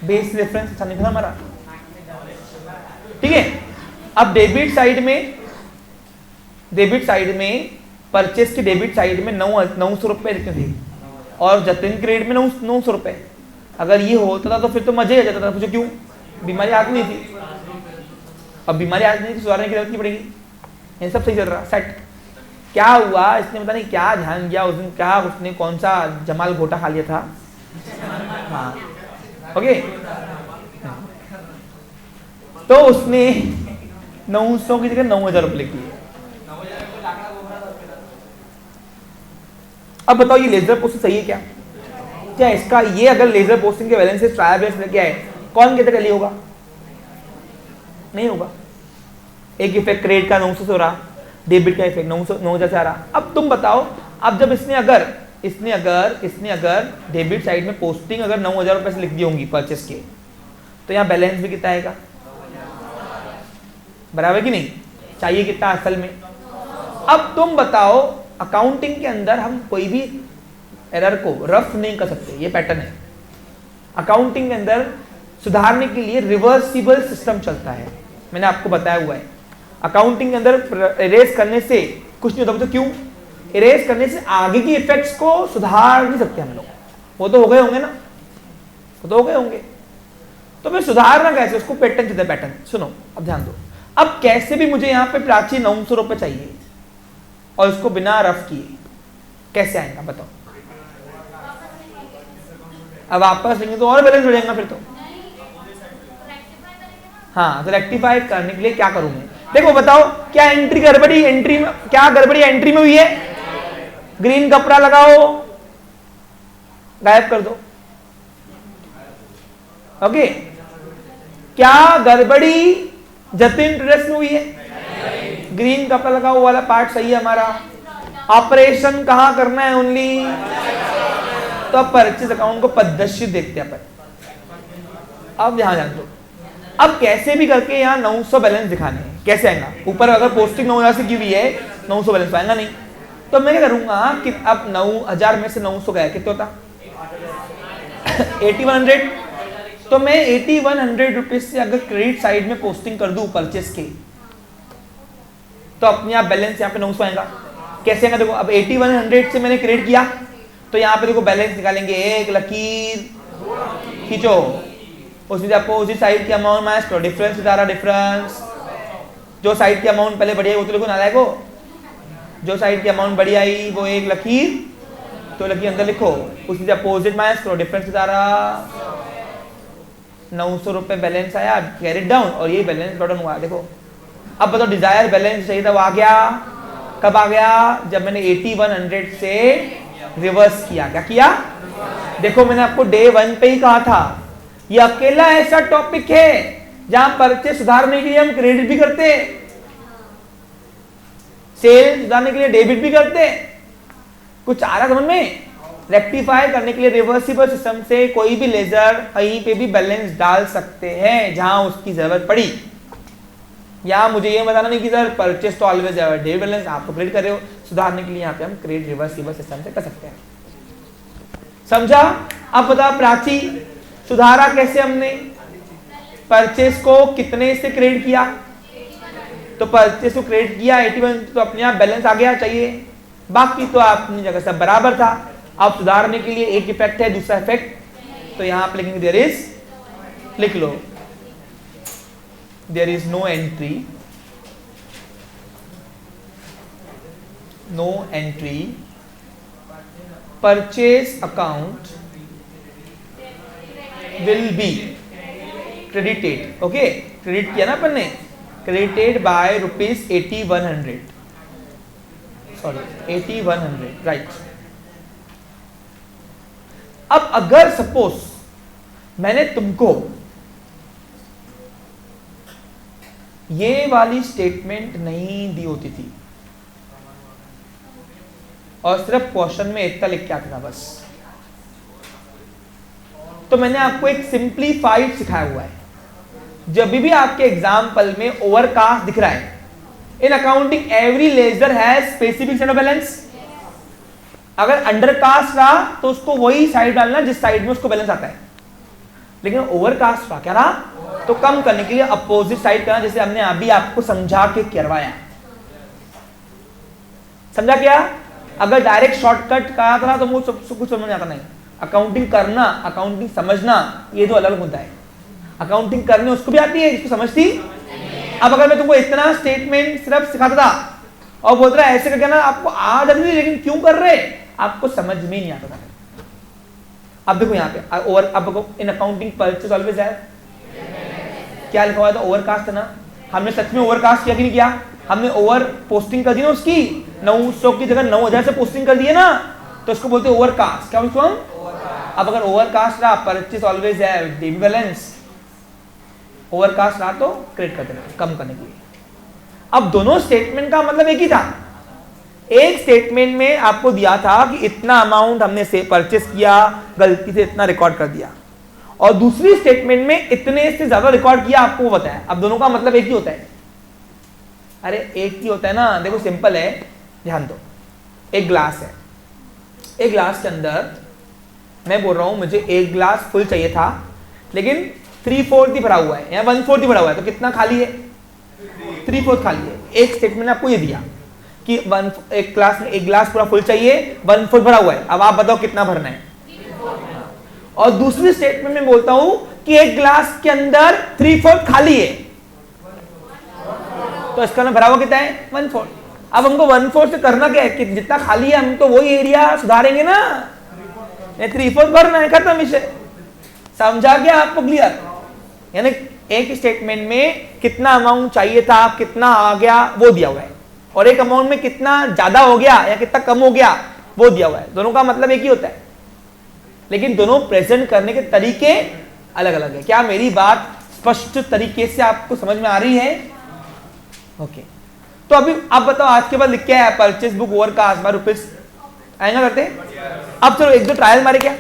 बेस रेफरेंस अच्छा नहीं था हमारा, ठीक है। अब डेबिट साइड में परचेस की डेबिट साइड में 900 रुपए लिखे थे और जतिन क्रेडिट में 900 रुपए। अगर ये होता था तो फिर तो मजे आ जाता था। पूछो क्यों? बीमारी आती नहीं थी। अब बीमारी आती नहीं थी, सुधारने की जरूरत नहीं पड़ेगी, ये सब सही चल रहा, सेट। क्या हुआ, इसने पता नहीं क्या ध्यान दिया उस दिन, क्या उसने कौन सा जमाल घोटा खा लिया था। हाँ ओके, तो उसने 900 की जगह 9000 रुपये लिख दिए। अब बताओ ये लेजर पोस्टिंग सही है क्या? क्या इसका ये अगर लेजर पोस्टिंग के बैलेंस से ट्रायल बैलेंस लेके आए, कौन कहते टैली होगा? नहीं होगा। एक इफेक्ट क्रेडिट का 900 से हो रहा, डेबिट का इफेक्ट 9000 से आ रहा। अब तुम बताओ, अब जब इसने अगर डेबिट साइड में पोस्टिंग अगर 9000 रुपए से लिख दी होंगी परचेस के, तो यहाँ बैलेंस भी कितना आएगा? बराबर कि नहीं? चाहिए कितना असल में? अब तुम बताओ, अकाउंटिंग के अंदर हम कोई भी एरर को रफ नहीं कर सकते, ये पैटर्न है। अकाउंटिंग के अंदर सुधारने के लिए रिवर्सिबल सिस्टम चलता है, मैंने आपको बताया हुआ है। अकाउंटिंग के अंदर इरेज करने से कुछ नहीं होता। तो क्यों? इरेज करने से आगे की इफेक्ट्स को सुधार नहीं सकते हम लोग। वो तो हो गए होंगे ना, वो तो हो गए होंगे, तो फिर सुधारना कैसे? उसको पैटर्न कहते हैं, पैटर्न। सुनो अब ध्यान दो। अब कैसे भी मुझे यहाँ पे प्राची 900 रुपए चाहिए और इसको बिना रफ किए कैसे आएगा बताओ? अब वापस लेंगे तो और बैलेंस बढ़ जाएगा फिर तो। हाँ, तो रेक्टिफाई करने के लिए क्या करूं मैं? देखो बताओ, क्या एंट्री गड़बड़ी, एंट्री में क्या गड़बड़ी एंट्री में हुई है? ग्रीन कपड़ा लगाओ, गायब कर दो। ओके, क्या गड़बड़ी जतिन ट्रेडर्स में हुई है? ग्रीन कपड़ा लगाओ वाला पार्ट सही है हमारा। ऑपरेशन कहां करना है? ओनली। तो अब परचेज अकाउंट को पद्धति देखते हैं अपन। अब यहां जान दो, अब कैसे भी करके यहाँ 900 बैलेंस दिखाने हैं, कैसे आएगा? ऊपर अगर पोस्टिंग 9000 से की हुई है, 900 बैलेंस आएगा नहीं। तो मैं क्या करूंगा कि अब 9000 में से 900 गया, कितने होता? 8100। तो मैं 8100 रुपीज से अगर क्रेडिट साइड में पोस्टिंग कर दूं परचेस के, तो अपने आप बैलेंस यहाँ पे 900 आएगा। कैसे आएगा? देखो, अब 8100 से मैंने क्रेडिट किया तो यहाँ पे देखो बैलेंस निकालेंगे, एक लकीर खींचो, उसमें से आपको उसी साइड की अमाउंट माइनस करो, डिफरेंस बता रहा, डिफरेंस। जो साइड की अमाउंट पहले बढ़ी आई वो तो लिखो, नालायक हो। जो साइड की अमाउंट बढ़ी आई वो एक लकीर, तो लकीर अंदर लिखो, उसमें से अपोजिट माइनस करो, डिफरेंस बता रहा। 900 रुपए बैलेंस आया, कैरी डाउन, और ये बैलेंस ब्रॉट डाउन हुआ। देखो अब बताओ, डिजायर बैलेंस चाहिए था, वो आ गया। कब आ गया? जब मैंने 8100 से रिवर्स किया। क्या किया? देखो मैंने आपको डे 1 पे ही कहा था ये अकेला ऐसा टॉपिक है जहां परचेस सुधारने के लिए हम क्रेडिट भी करते हैं, सेल सुधारने के लिए डेबिट भी करते हैं। कुछ आ रहा समझ में? रेक्टिफाई करने के लिए रिवर्सिबल सिस्टम से कोई भी लेजर कहीं पे भी बैलेंस डाल सकते हैं जहां उसकी जरूरत पड़ी। या मुझे ये बताना नहीं कि सर परचेस तो ऑलवेज डेबिट बैलेंस, आप तो क्रेडिट कर रहे हो, सुधारने के लिए यहाँ पे हम क्रेडिट रिवर्सिबल सिस्टम से कर सकते हैं। समझा? अब बता प्राची, सुधारा कैसे हमने? परचेस को कितने से क्रेडिट किया? तो परचेस को क्रेडिट किया 81, तो अपने आप बैलेंस आ गया चाहिए, बाकी तो अपनी जगह सब बराबर था। अब सुधारने के लिए एक इफेक्ट है, दूसरा इफेक्ट, तो यहां पे लिखेंगे देयर इज, लिख लो there is no entry, no entry purchase account will be credited. Okay, credit किया ना अपन ने, credited by rupees 8100, sorry 8100, right. अब अगर सपोज मैंने तुमको ये वाली स्टेटमेंट नहीं दी होती थी और सिर्फ क्वेश्चन में इतना लिख के आता था बस, तो मैंने आपको एक सिंप्लीफाइड सिखाया हुआ है। जब भी आपके एग्जाम्पल में ओवरकास्ट दिख रहा है, in accounting every ledger has specific set of balance. अगर अंडरकास्ट रहा तो उसको वही साइड डालना जिस साइड में उसको बैलेंस आता है, लेकिन ओवरकास्ट रहा क्या रहा, तो कम करने के लिए अपोजिट साइड करना, जैसे हमने अभी आपको समझा के करवाया। समझा क्या? अगर डायरेक्ट शॉर्टकट कहा था तो मुझे सब कुछ समझ में आता नहीं। अकाउंटिंग करना, अकाउंटिंग समझना, ये दो अलग मुद्दा है। अकाउंटिंग करने उसको भी आती है जिसको समझती। अब अगर मैं तुमको इतना स्टेटमेंट सिर्फ सिखाता था और बोल रहा है ऐसे करके ना, आपको आ जाती थी, लेकिन क्यों कर रहे, आपको समझ में नहीं आता था। अब देखो यहाँ पे ओवर, अब देखो इन अकाउंटिंग परचेज ऑलवेज है, क्या लिखा हुआ था? ओवरकास्ट है ना। हमने सच में ओवरकास्ट किया कि नहीं किया? हमने ओवर पोस्टिंग कर दी ना, उसकी 900 की जगह 9000 से पोस्टिंग कर दी है ना, तो उसको बोलते हैं ओवरकास्ट। क्या बोलते हम? अब अगर ओवरकास्ट रहा, परचेज ऑलवेज है, डेबिट बैलेंस, ओवरकास्ट रहा तो क्रेडिट कर देना कम करने के लिए। अब दोनों स्टेटमेंट का मतलब एक ही था। एक स्टेटमेंट में आपको दिया था कि इतना अमाउंट हमने से परचेस किया, गलती से इतना रिकॉर्ड कर दिया, और दूसरी स्टेटमेंट में इतने से ज्यादा रिकॉर्ड किया, आपको बताया। अब दोनों का मतलब एक ही होता है। अरे एक ही होता है ना, देखो सिंपल है, ध्यान दो। एक ग्लास है, एक ग्लास के अंदर मैं बोल रहा हूं मुझे एक ग्लास फुल चाहिए था, लेकिन 3/4 ही भरा हुआ है या 1/4 ही भरा हुआ है, तो कितना खाली है? 3/4 खाली है। एक स्टेटमेंट ने आपको ये दिया कि एक ग्लास पूरा फुल चाहिए, 1/4 भरा हुआ है, अब आप बताओ कितना भरना है। और दूसरी स्टेटमेंट में बोलता हूं कि एक ग्लास के अंदर 3/4 खाली है, तो इसका ना भरा हुआ कितना है? 1/4। अब हमको 1/4 से करना क्या है कि जितना खाली है हम तो वही एरिया सुधारेंगे ना, 3/4 भरना है, खत्म विषय। समझा गया आपको? क्लियर? यानी एक स्टेटमेंट में कितना अमाउंट चाहिए था, कितना आ गया, वो दिया हुआ है, और एक अमाउंट में कितना ज्यादा हो गया या कितना कम हो गया, वो दिया हुआ है। दोनों का मतलब एक ही होता है, लेकिन दोनों प्रेजेंट करने के तरीके अलग अलग है। क्या मेरी बात स्पष्ट तरीके से आपको समझ में आ रही है? ओके, तो अभी आप बताओ आज के बाद लिख के आया purchase book overcast by rupees, आएगा करते। अब चलो एक दो ट्रायल मारे, क्या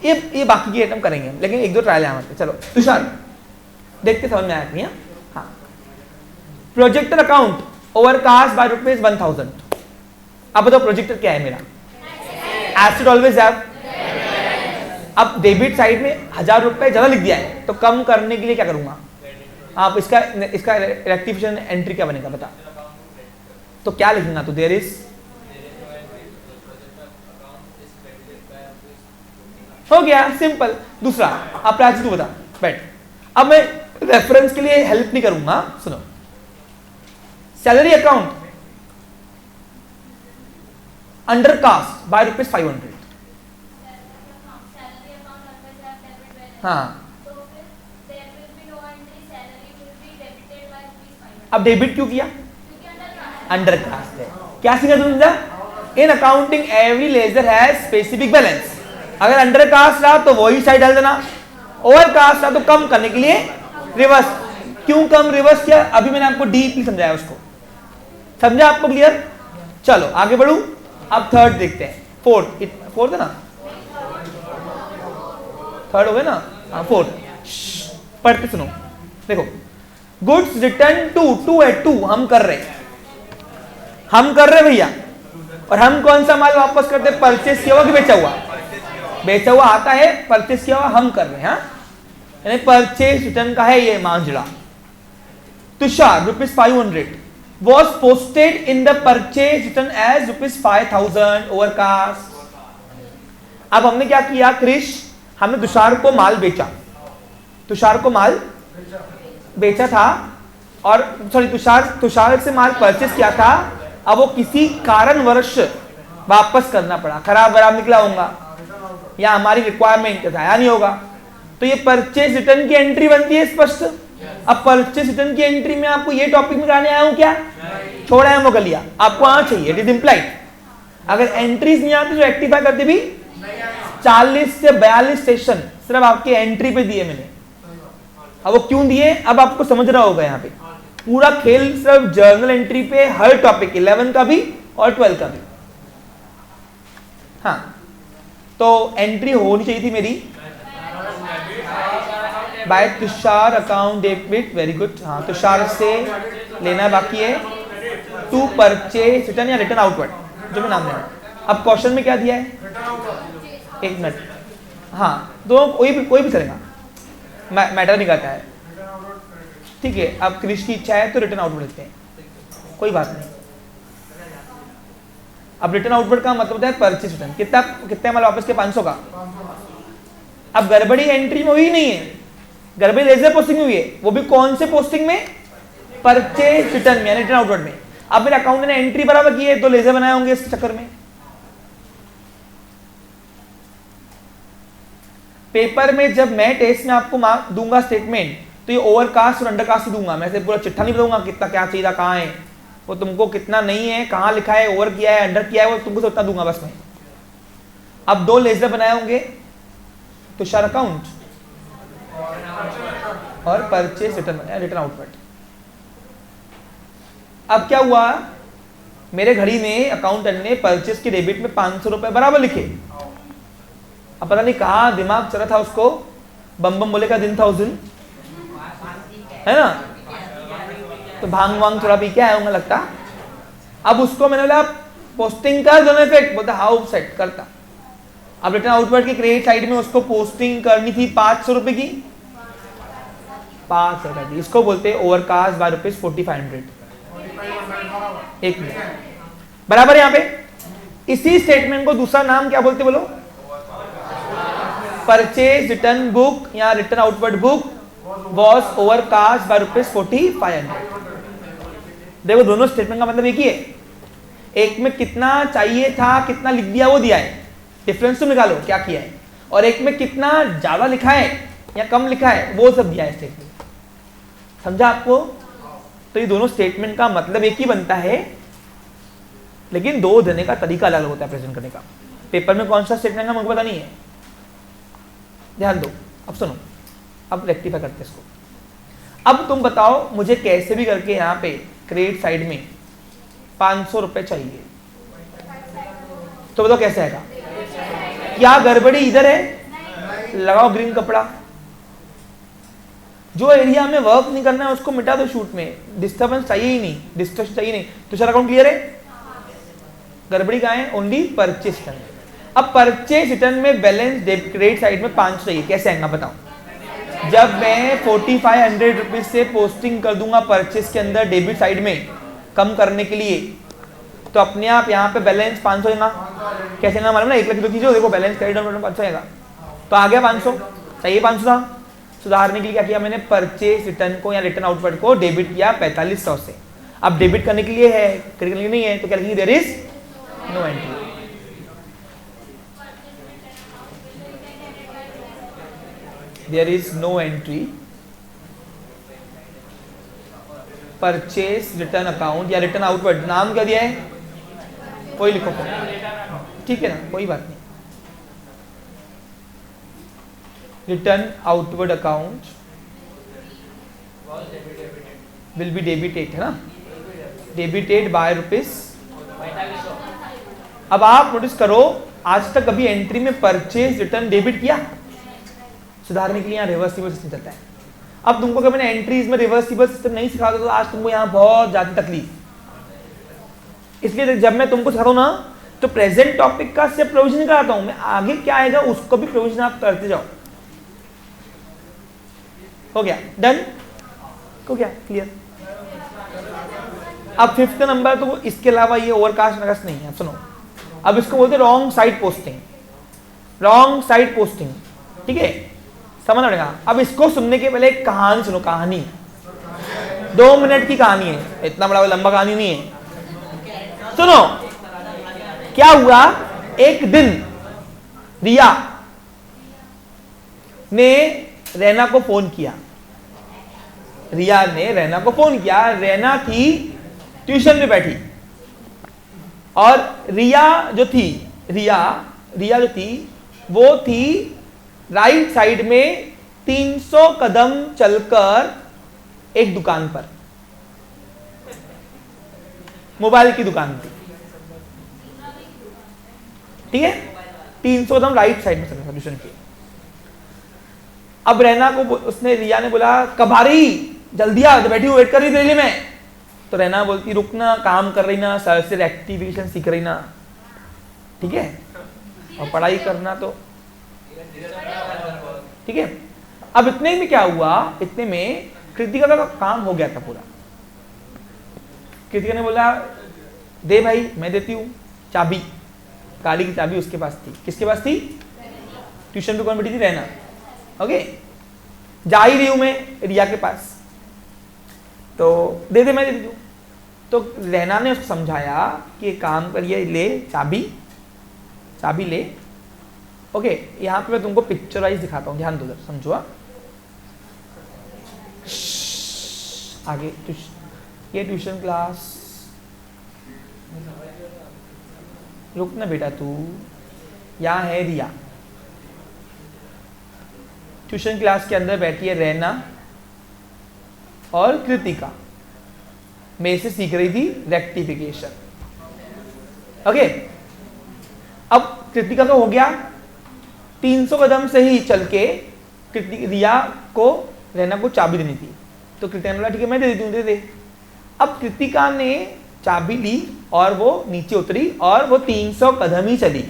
ये बाकी की आइटम करेंगे, लेकिन एक दो ट्रायल यहाँ मारते। चलो तुषार देखते समझ में आया नहीं? हाँ, projector account overcast by rupees 1000। अब बताओ प्रोजेक्टर क्या है मेरा? Asset always have. अब डेबिट साइड में 1000 रुपए ज्यादा लिख दिया है, तो कम करने के लिए क्या करूंगा? आप इसका रेक्टिफिकेशन एंट्री क्या बनेगा बता? तो क्या लिखूंगा? तो देयर इज, हो गया सिंपल। दूसरा, आप प्राची तू बता, बैठ। अब मैं रेफरेंस के लिए हेल्प नहीं करूंगा, सुनो। Salary account undercast by rupees 500। हाँ, अब डेबिट क्यों किया? अंडरकास्ट है। क्या सीखा तुमने? In accounting every ledger has specific balance. अगर अंडरकास्ट रहा तो वही साइड डाल देना, ओवरकास्ट था तो कम करने के लिए रिवर्स। क्यों कम रिवर्स किया अभी मैंने आपको डीपली समझाया उसको, समझा आपको क्लियर? चलो आगे बढ़ू, अब थर्ड देखते हैं। फोर्थ है ना, थर्ड हो गया ना, हाँ फोर्थ। पढ़ते सुनो, देखो गुड्स रिटर्न टू है, टू हम कर रहे भैया, और हम कौन सा माल वापस करते? परचेस किया हुआ कि बेचा हुआ? बेचा हुआ आता है, परचेस किया हुआ हम कर रहे हैं, यानी परचेस रिटर्न का है ये मांझड़ा। Tushar ₹500 was posted in the purchase return as ₹5,000 overcast। अब हमने क्या किया क्रिश, हमने तुषार को माल बेचा, तुषार को माल बेचा था, और सॉरी तुषार से माल परचेस किया था। अब वो किसी कारणवश वापस करना पड़ा, खराब वराब निकला होगा या हमारी रिक्वायरमेंट आया नहीं होगा, तो ये परचेस रिटर्न की एंट्री बनती है स्पष्ट। अब परचेस रिटर्न की एंट्री में आपको ये टॉपिक में कराने आया हूं क्या? छोड़ा है मौका लिया, आपको आना चाहिए, इट इज इम्प्लाइड। अगर एंट्रीज नहीं आती तो रेक्टिफाई करते भी 40 से 42 सेशन सिर्फ आपके एंट्री पे दिए मैंने। अब वो क्यों दिए अब आपको समझना होगा, यहाँ पे पूरा खेल सिर्फ जर्नल एंट्री पे, हर टॉपिक 11 का भी और 12 का भी। हाँ तो एंट्री होनी चाहिए थी मेरी by Tushar account debit, very good. हाँ तुषार से लेना बाकी है टू परचेज रिटर्न या रिटर्न आउटवर्ड, जो मैं नाम लेना। अब क्वेश्चन में क्या दिया है? एक मिनट, हाँ दो कोई भी चलेगा, मैटर नहीं करता है, ठीक है। अब क्रिश की इच्छा है तो रिटर्न आउटवर्ड लिखते हैं, कोई बात नहीं। अब रिटर्न आउटवर्ड का मतलब होता है परचेज रिटर्न, कितना माल वापस के 500 का। अब गड़बड़ी एंट्री में हुई नहीं है, गड़बड़ी लेजर पोस्टिंग में हुई है, वो भी कौन से पोस्टिंग में? परचेज रिटर्न में, रिटर्न आउटवर्ड में। अब मेरे अकाउंट ने एंट्री बराबर की है तो लेजर बनाए होंगे इस चक्कर में। पेपर में जब मैं टेस्ट में आपको मार्क दूंगा स्टेटमेंट, तो ये ओवरकास्ट और अंडरकास्ट ही दूंगा, मैं से पूरा चिट्ठा नहीं बताऊंगा कितना क्या चाहिए, कहाँ है वो, तुमको कितना नहीं है, कहाँ लिखा है, ओवर किया है, अंडर किया है, वो तुमको उतना दूंगा बस मैं। अब दो लेजर बनाए होंगे, तुषार अकाउंट और परचेज रिटर्न रिटर्न आउटवर्ड। अब क्या हुआ, मेरे घड़ी में अकाउंटेंट ने परचेज के डेबिट में 500 रुपए बराबर लिखे। अब पता नहीं कहाँ दिमाग चला था उसको, बम बम बोले का दिन था उस दिन, है ना, तो भांग वांग थोड़ा पी के आया हूँ लगता। अब उसको मैंने बोला पोस्टिंग कर, दोनों इफेक्ट, बोलता हाउ सेट करता। अब रिटर्न आउटवर्ड के क्रेडिट साइड में उसको पोस्टिंग करनी थी 500 रुपए की, 500 रुपए की, इसको बोलते हैं ओवरकास्ट बाय ₹4500। एक मिनट बराबर। यहाँ पे इसी स्टेटमेंट को दूसरा नाम क्या बोलते बोलो? परचेज रिटर्न बुक या return outward book was overcast bye ₹4500। देखो दोनों स्टेटमेंट का मतलब एक ही है, एक में कितना चाहिए था, कितना लिख दिया वो दिया है, डिफरेंस तो निकालो क्या किया है, और एक में कितना ज्यादा लिखा है या कम लिखा है वो सब दिया है स्टेटमेंट। समझा आपको? तो ये दोनों स्टेटमेंट का मतलब एक ही बनता है, लेकिन दो देने का तरीका अलग होता है प्रेजेंट करने का। पेपर में कौन सा स्टेटमेंट का मुझे पता नहीं है, ध्यान दो। अब सुनो, अब रेक्टिफाई करते हैं इसको। अब तुम बताओ मुझे कैसे भी करके यहाँ पे क्रेडिट साइड में 500 रुपए चाहिए, तो बताओ कैसे आएगा? क्या गड़बड़ी इधर है? लगाओ ग्रीन कपड़ा। जो एरिया में वर्क नहीं करना है उसको मिटा दो शूट में, डिस्टर्बेंस चाहिए ही नहीं, डिस्ट्रक्शन चाहिए नहीं। तो सारा अकाउंट क्लियर है? गड़बड़ी कहाँ है? Only purchase return. अब परचेज रिटर्न में बैलेंस क्रेडिट साइड में 500 चाहिए, कैसे आएगा बताओ? जब मैं 4500 रुपीज से पोस्टिंग कर दूंगा परचेज के अंदर डेबिट साइड में कम करने के लिए, तो अपने आप यहाँ पे बैलेंस 500 आएगा। कैसे आएगा मालूम ना? 1 लाख तो कीजिए, देखो बैलेंस क्रेडिट 500 आएगा, तो आ गया 500, चाहिए 500 था। सुधारने के लिए क्या किया मैंने? परचेज रिटर्न को या रिटर्न आउटवर्ड को डेबिट किया 4500 से। अब डेबिट करने के लिए है, क्रेडिट करने के लिए नहीं है, तो क्या लिखेंगे? There is no entry. There is no entry purchase return account या रिटर्न आउटवर्ड। नाम क्या दिया है? कोई लिखो, ठीक है ना, कोई बात नहीं। Return outward account will be debited, है ना, डेबिटेड बाय रुपीज। अब आप नोटिस करो, आज तक कभी एंट्री में परचेज रिटर्न डेबिट किया? सुधारने के लिए यहाँ रिवर्सिबल सिस्टम चलता है। अब तुमको अगर मैंने एंट्रीज में रिवर्सिबल सिस्टम नहीं सिखाता तो आज तुमको यहाँ बहुत ज्यादा तकलीफ। इसलिए जब मैं तुमको सिखाता हूँ ना तो प्रेजेंट टॉपिक का सिर्फ प्रोविजन कराता हूँ, मैं आगे क्या आएगा उसको भी प्रोविजन आप करते जाओ। हो गया? डन? हो गया? क्लियर? अब 5th नंबर, तो इसके अलावा ये ओवरकास्ट नगस नहीं है। सुनो, अब इसको बोलते wrong side posting. Wrong side posting, ठीक है, समझ पड़ेगा। अब इसको सुनने के पहले एक कहानी सुनो। कहानी 2 मिनट की कहानी है, इतना बड़ा लंबा कहानी नहीं है। सुनो, क्या हुआ, एक दिन रिया ने रैना को फोन किया। रिया ने रैना को फोन किया। रैना थी ट्यूशन में बैठी और रिया जो थी वो थी राइट साइड में 300 कदम चलकर एक दुकान पर, मोबाइल की दुकान थी, ठीक है, 300 कदम राइट साइड में चल रहा था ट्यूशन के। अब रैना को रिया ने बोला, कब आ रही, जल्दी आ, बैठी हूँ, वेट कर रही थी में। तो रैना बोलती, रुकना, काम कर रही ना, सर से एक्टिविएशन सीख रही ना, ठीक है, और पढ़ाई करना तो ठीक है। अब इतने में क्या हुआ, इतने में कृतिका का काम हो गया था पूरा। कृतिका ने बोला, दे भाई, मैं देती हूँ चाबी, गाड़ी की चाबी उसके पास थी। किसके पास थी? ट्यूशन पे कौन बैठी थी? रैना। ओके, जा ही रही हूं मैं रिया के पास, तो दे दे, मैं दे दूँ। तो रैना ने उसको समझाया कि काम करिए, ले चाबी ले। ओके, यहां पे मैं तुमको पिक्चराइज दिखाता हूं, ध्यान दो, समझो। आगे ये ट्यूशन क्लास, रुक ना बेटा तू, यहां है रिया, ट्यूशन क्लास के अंदर बैठी है रैना और कृतिका, मेरे से सीख रही थी रेक्टिफिकेशन। ओके, अब कृतिका का हो गया, 300 कदम से ही चल के रिया को रैना को चाबी देनी थी। तो कृतिका ने बोला, ठीक है, मैं दे देती हूँ, दे दे। अब कृतिका ने चाबी ली और वो नीचे उतरी और वो 300 कदम ही चली,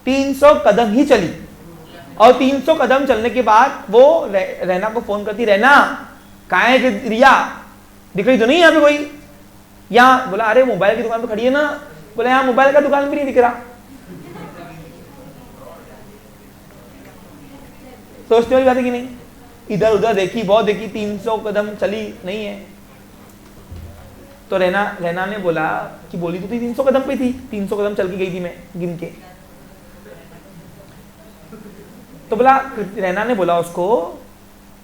300 कदम ही चली। और 300 कदम चलने के बाद वो रैना को फोन करती, रैना कहाँ है रिया, दिख रही तो नहीं यहाँ पे कोई? यहाँ। बोला, अरे मोबाइल की दुकान पे खड़ी है ना। बोला, यहाँ मोबाइल का दुकान भी नहीं दिख रहा। सोचने वाली बात है कि नहीं? इधर उधर देखी, बहुत देखी, 300 कदम चली नहीं है। तो रैना ने बोला कि बोली तो थी 300 कदम पे थी, 300 कदम चल के गई थी मैं गिन के। तो बोला, रैना ने बोला उसको,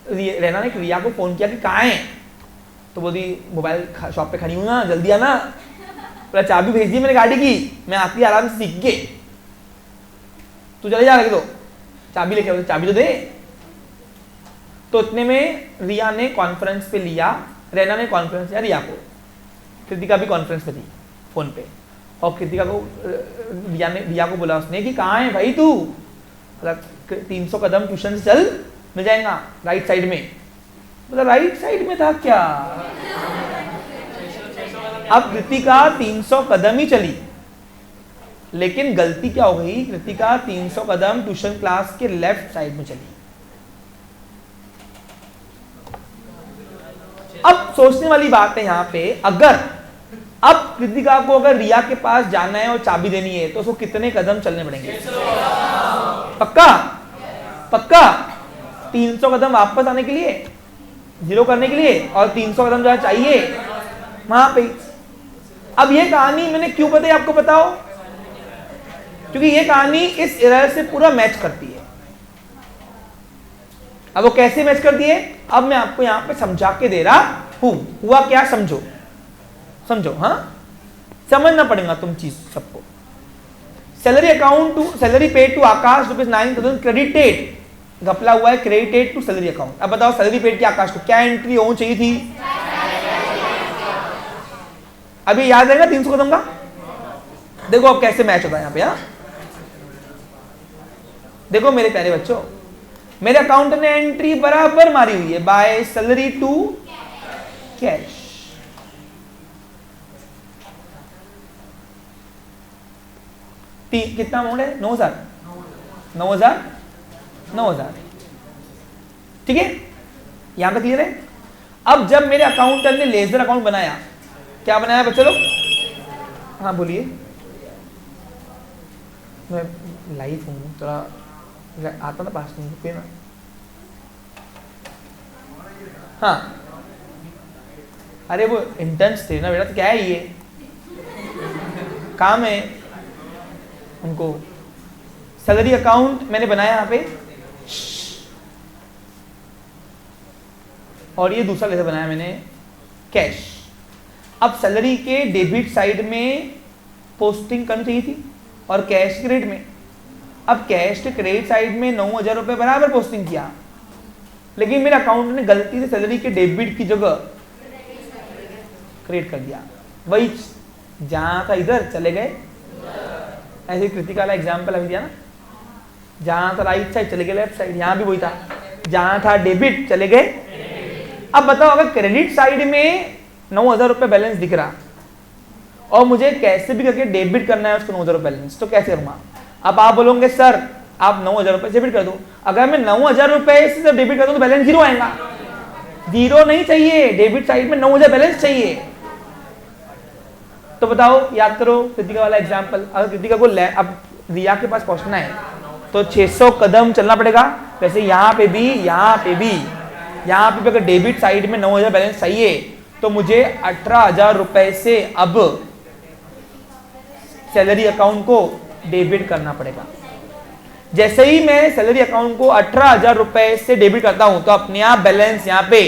रैना ने रिया को फोन किया कि कहाँ है? तो बोली, मोबाइल शॉप पे खड़ी हूँ ना, जल्दी आना। बोला, चाबी भेज दी मैंने गाड़ी की, मैं आती आराम से सीख के, तू चले जा रखे तो चाबी लेके। बोले, चाबी तो दे। तो इतने में रिया ने कॉन्फ्रेंस पे लिया, रैना ने कॉन्फ्रेंस लिया रिया को, कृतिका भी कॉन्फ्रेंस पे थी फोन पे। और कृतिका को रिया को बोला उसने कि कहाँ है भाई तू? 300 कदम ट्यूशन से चल, मिल जाएगा राइट साइड में। बोला, राइट साइड में था क्या? अब कृतिका 300 कदम ही चली, लेकिन गलती क्या हो गई, कृतिका 300 कदम ट्यूशन क्लास के लेफ्ट साइड में चली। अब सोचने वाली बात है यहाँ पे, अगर अब कृतिका को अगर रिया के पास जाना है और चाबी देनी है तो उसको कितने कदम चलने पड़ेंगे? पक्का? पक्का? 300 कदम वापस आने के लिए, जीरो करने के लिए, और 300 कदम जो चाहिए वहां पे। अब ये कहानी मैंने क्यों बताई आपको बताओ? क्योंकि ये कहानी इस एरर से पूरा मैच करती है। अब वो कैसे मैच करती है, अब मैं आपको यहां पे समझा के दे रहा हूं। हुआ क्या, समझो समझो, हाँ समझना पड़ेगा तुम चीज सबको। Salary account to salary paid to Akash ₹9,000 credited घपला हुआ है क्रेडिटेड टू सैलरी अकाउंट। अब बताओ सैलरी पेड की आकाश को क्या एंट्री होनी चाहिए थी? अभी याद रहेगा 300 कदम का? देखो अब कैसे मैच होता है यहाँ पे। हाँ देखो मेरे प्यारे बच्चों, मेरे अकाउंट ने एंट्री बराबर मारी हुई है बाय सैलरी टू कैश। कितना अमाउंट है? 9,000 9,000 9,000। ठीक है, यहां तक क्लियर है? अब जब मेरे अकाउंटेंट ने लेजर अकाउंट बनाया, क्या बनाया बच्चों लोग? हाँ बोलिए, मैं लाइव हूँ, थोड़ा आता ना पास नहीं कोई ना। हाँ अरे वो इंटर्न्स थे ना बेटा, तो क्या है ये काम है उनको। सैलरी अकाउंट मैंने बनाया यहाँ पे, और ये दूसरा लेजर बनाया मैंने कैश। अब सैलरी के डेबिट साइड में पोस्टिंग करनी चाहिए थी और कैश क्रेडिट में। अब कैश के क्रेडिट साइड में 9,000 रुपये बराबर पोस्टिंग किया, लेकिन मेरे अकाउंट ने गलती से सैलरी के डेबिट की जगह क्रेडिट कर दिया। वही जहां था इधर चले गए, ऐसे कृतिका वाला एग्जाम्पल अभी दिया ना, जहां था राइट साइड चले गए लेफ्ट साइड। यहां भी वही था, जहां था डेबिट चले गए। अब बताओ अगर क्रेडिट साइड में 9,000 रुपये बैलेंस दिख रहा और मुझे कैसे भी करके डेबिट करना है उसको 9,000 रुपये बैलेंस, तो कैसे करूंगा? अब आप बोलोगे सर आप 9,000 रुपये डेबिट कर दो। अगर मैं 9,000 रुपये से डेबिट कर दूं तो बैलेंस जीरो आएगा। जीरो नहीं चाहिए, डेबिट साइड में 9,000 बैलेंस चाहिए। तो बताओ, याद करो कृतिका वाला एग्जाम्पल। अगर कृतिका को अब रिया के पास पहुंचना है तो 600 कदम चलना पड़ेगा। वैसे यहाँ पे भी, यहाँ पे भी अगर डेबिट साइड में 9,000 बैलेंस चाहिए तो मुझे 18,000 रुपए से अब सैलरी अकाउंट को डेबिट करना पड़ेगा। जैसे ही मैं सैलरी अकाउंट को 18,000 रुपए से डेबिट करता हूं तो अपने आप बैलेंस यहाँ पे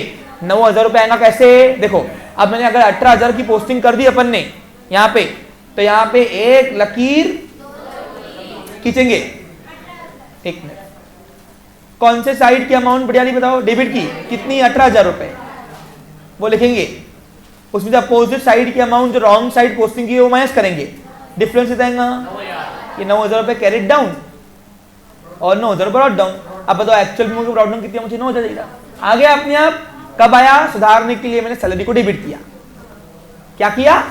9,000 रुपए आएगा। कैसे? देखो अब मैंने अगर 18,000 की पोस्टिंग कर दी अपन ने यहाँ पे, तो यहाँ पे एक लकीर खींचेंगे। एक मिनट, कौन से साइड की अमाउंट बढ़िया नहीं बताओ? डेबिट की कितनी? 18,000 रुपए, वो लिखेंगे। उसमें अपोजिट साइड की अमाउंट जो रॉन्ग साइड पोस्टिंग की है वो माइनस करेंगे, डिफरेंस बताएगा ये 9,000 रुपए कैरेट डाउन और 9,000 ब्रॉट डाउन। अब बताओ एक्चुअल में ब्रॉट डाउन कितनी? मुझे 9,000 चाहिए। आ गया अपने आप। कब आया? सुधारने के लिए मैंने सैलरी को डेबिट किया। क्या किया?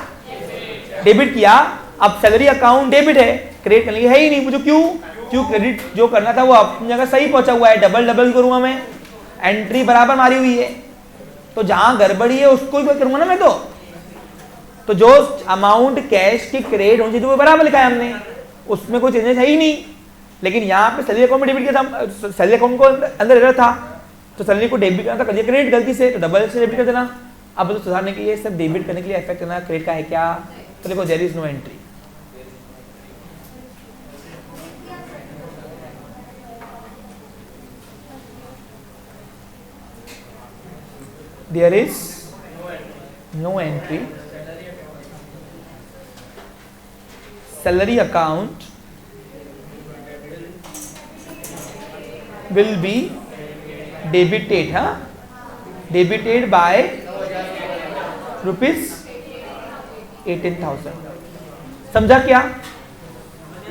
डेबिट किया। अब सैलरी अकाउंट डेबिट है, क्रेडिट करने है ही नहीं मुझे। क्यों क्रेडिट जो करना था वो अपनी जगह सही पहुंचा हुआ है। डबल करूंगा मैं, एंट्री बराबर मारी हुई है, तो जहां गड़बड़ी है उसको ही करूंगा ना मैं। तो जो अमाउंट कैश की क्रेडिट होनी चाहिए वो बराबर लिखा है हमने, उसमें कोई चेंजेस है ही नहीं। लेकिन यहाँ पे सैलरी अकाउंट में डेबिट किया था, सैलरी अकाउंट को अंदर एरर था, तो सैलरी को डेबिट करना था, कर दिया क्रेडिट गलती से, तो डबल से डेबिट कर देना। अब तो सुधारने के लिए सब डेबिट करने के लिए इफेक्ट करना क्रेडिट का है क्या? तो देखो there is no entry. There is no entry. Salary account will be debited, huh? Debited by rupees 18,000। समझा क्या?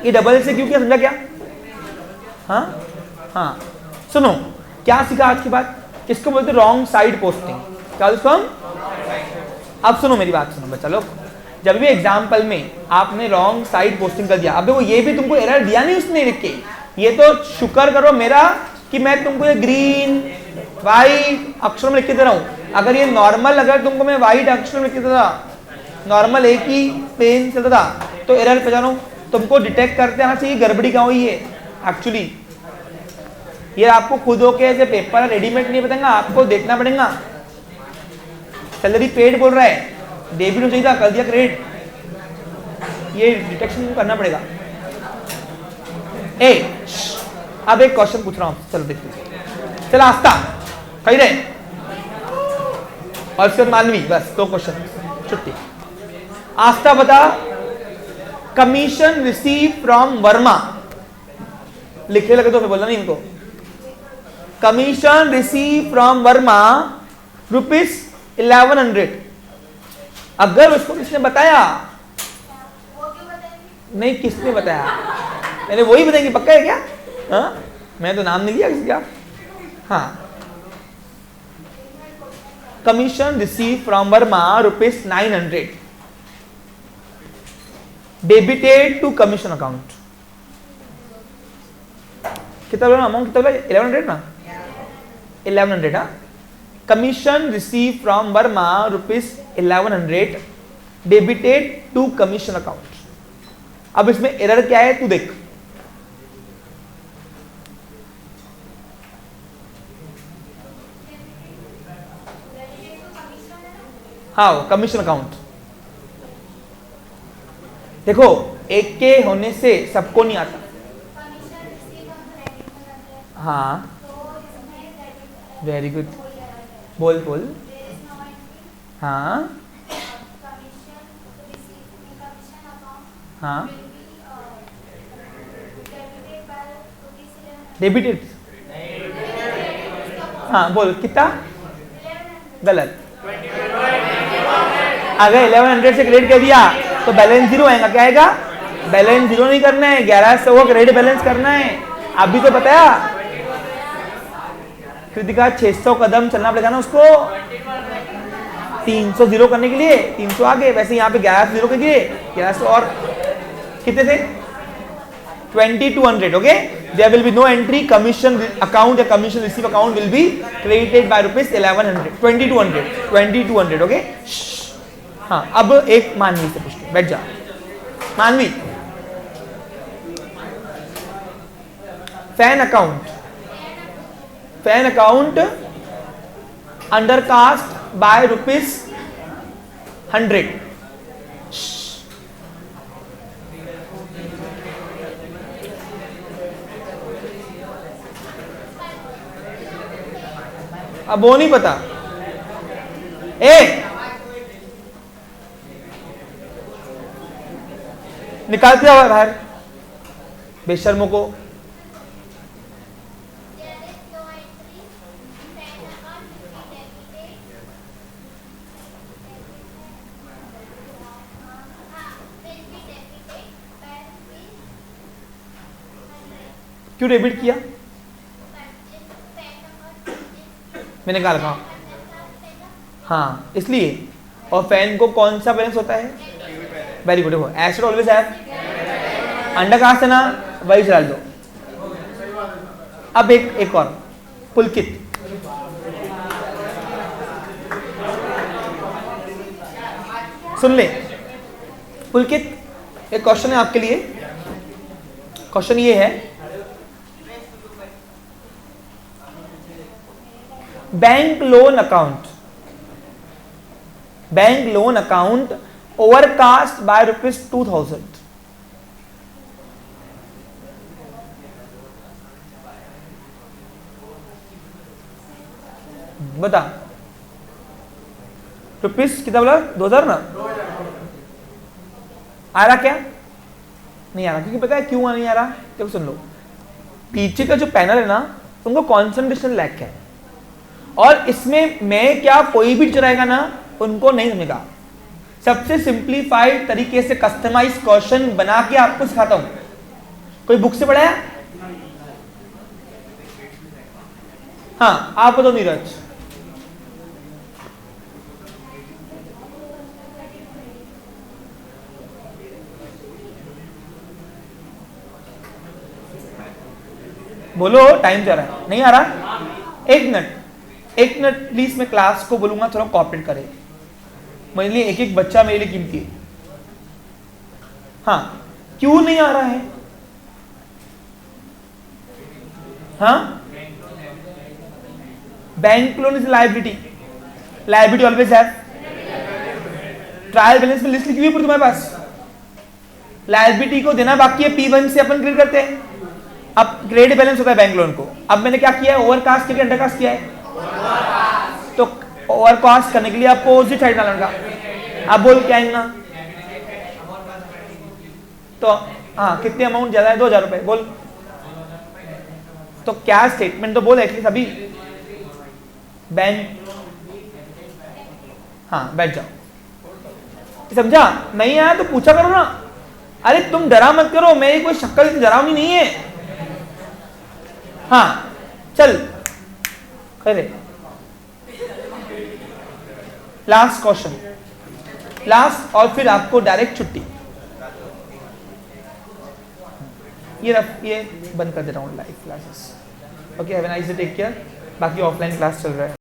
ये डबल से क्यों किया? समझा क्या? हाँ सुनो, क्या सीखा आज की बात? इसको बोलते रॉन्ग साइड पोस्टिंग। क्या इसको हम? अब सुनो मेरी बात, सुनो बच्चा लोग, जब भी एग्जाम्पल में आपने रॉन्ग साइड पोस्टिंग कर दिया, अब देखो ये भी तुमको एरर दिया नहीं उसने लिख के, ये तो शुक्र करो मेरा कि मैं तुमको ये ग्रीन वाइट अक्षरों में लिख के दे रहा हूं। अगर ये नॉर्मल, अगर तुमको मैं वाइट अक्षरों में लिख के दे रहा, नॉर्मल एक ही पेन चलता था, तो एरर पे जानो तुमको डिटेक्ट करते आना चाहिए गड़बड़ी कहाँ हुई है। एक्चुअली ये आपको खुद होके ऐसे पेपर रेडीमेड नहीं बताएंगा, आपको देखना पड़ेगा। सैलरी पेड बोल रहा है, डेबिट हो चाहिए था, कर दिया क्रेडिट, ये डिटेक्शन करना पड़ेगा। अब एक क्वेश्चन पूछ रहा हूं, चलो देखते। चलो आस्था कही रहे और फिर मानवी, बस 2 क्वेश्चन, छुट्टी। आस्था बता, कमीशन रिसीव फ्रॉम वर्मा, लिखे लगे तो फिर बोलना नहीं इनको। Commission receive from Verma ₹1100। अगर उसको किसने बताया, नहीं किसने बताया, मैंने वही बताएंगे, पक्का है क्या? हाँ, मैं तो नाम नहीं लिया किसी का। हाँ, commission receive from Verma ₹900 debited to commission account. कितना बोला अमाउंट, कितना बोला? 1100 ना, 1100। हाँ, commission receive from Verma ₹1100 debited to commission account. अब इसमें एरर क्या है तू देख। हाँ, कमीशन अकाउंट देखो, एक के होने से सबको नहीं आता। हाँ, वेरी गुड, बोल बोल। हाँ हाँ, डेबिटेड। हाँ बोल, कितना? गलत। अगर 1100 से क्रेडिट कर दिया तो बैलेंस जीरो आएगा। क्या आएगा? बैलेंस जीरो नहीं करना है, 1100 को क्रेडिट बैलेंस करना है। अभी तो बताया कृतिका 600 कदम चलना पड़ेगा ना उसको 300 जीरो करने के लिए, 300 आगे। वैसे यहाँ पे 1100 जीरो के लिए 1100 और कितने थे? 2200। Okay, there will be no entry commission account या commission receive account will be credited by ₹1100 2200। Okay, हाँ, अब एक मानवी से पूछते, बैठ जा Manavi. Fan account undercast by ₹100। अब वो नहीं पता। निकालते हो बाहर बेशर्मों को। क्यों डेबिट किया? मैंने कहा लिखा, हाँ इसलिए। और फैन को कौन सा बैलेंस होता है? Very good. Acid always have undercast है ना, वही चला दो। अब एक और पुलकित। सुन ले पुलकित, एक क्वेश्चन है आपके लिए। क्वेश्चन ये है, bank loan account overcast bye ₹2000। बता, रुपीस कितना बोला? 2000 ना। आ रहा क्या? नहीं आ रहा, क्योंकि पता है क्यों नहीं आ रहा? देखो सुन लो, पीछे का जो पैनल है ना, उनको कॉन्सेंट्रेशन लैक है, और इसमें मैं क्या कोई भी चलाएगा ना, उनको नहीं समझेगा। सबसे सिंप्लीफाइड तरीके से कस्टमाइज क्वेश्चन बना के आपको सिखाता हूं। कोई बुक से पढ़ाया? हाँ, आप बताओ नीरज। बोलो, टाइम जा रहा है। नहीं आ रहा? एक मिनट प्लीज, मैं क्लास को बोलूंगा थोड़ा कोऑपरेट करे। मेरे लिए एक बच्चा मेरे लिए कीमती है। हाँ, क्यों नहीं आ रहा है? हाँ, bank loan is liability always have. Trial balance में लिस्ट लिखी हुई है तुम्हारे पास। लायबिलिटी को देना बाकी है, P1 से अपन क्रेडिट करते हैं। अब क्रेडिट बैलेंस होता है बैंक लोन को। अब मैंने क्या किया है? ओवरकास्ट किया, अंडरकास्ट किया है। तो ओवरकास्ट करने के लिए आपको अपोजिट साइड डालना होगा। अब बोल क्या आएगा? तो हाँ, कितने अमाउंट ज्यादा है? ₹2000। बोल तो क्या स्टेटमेंट तो बोल एटलीस्ट अभी। बैन, हाँ बैठ जाओ। समझा? नहीं आया तो पूछा करो ना। अरे तुम डरा मत करो, मेरी कोई शक्ल डरावनी नहीं है। हाँ चल करे। लास्ट क्वेश्चन, लास्ट, और फिर आपको डायरेक्ट छुट्टी। ये बंद कर दे रहा हूँ live classes. Okay, have a nice day, take care. बाकी ऑफलाइन क्लास चल रहा है।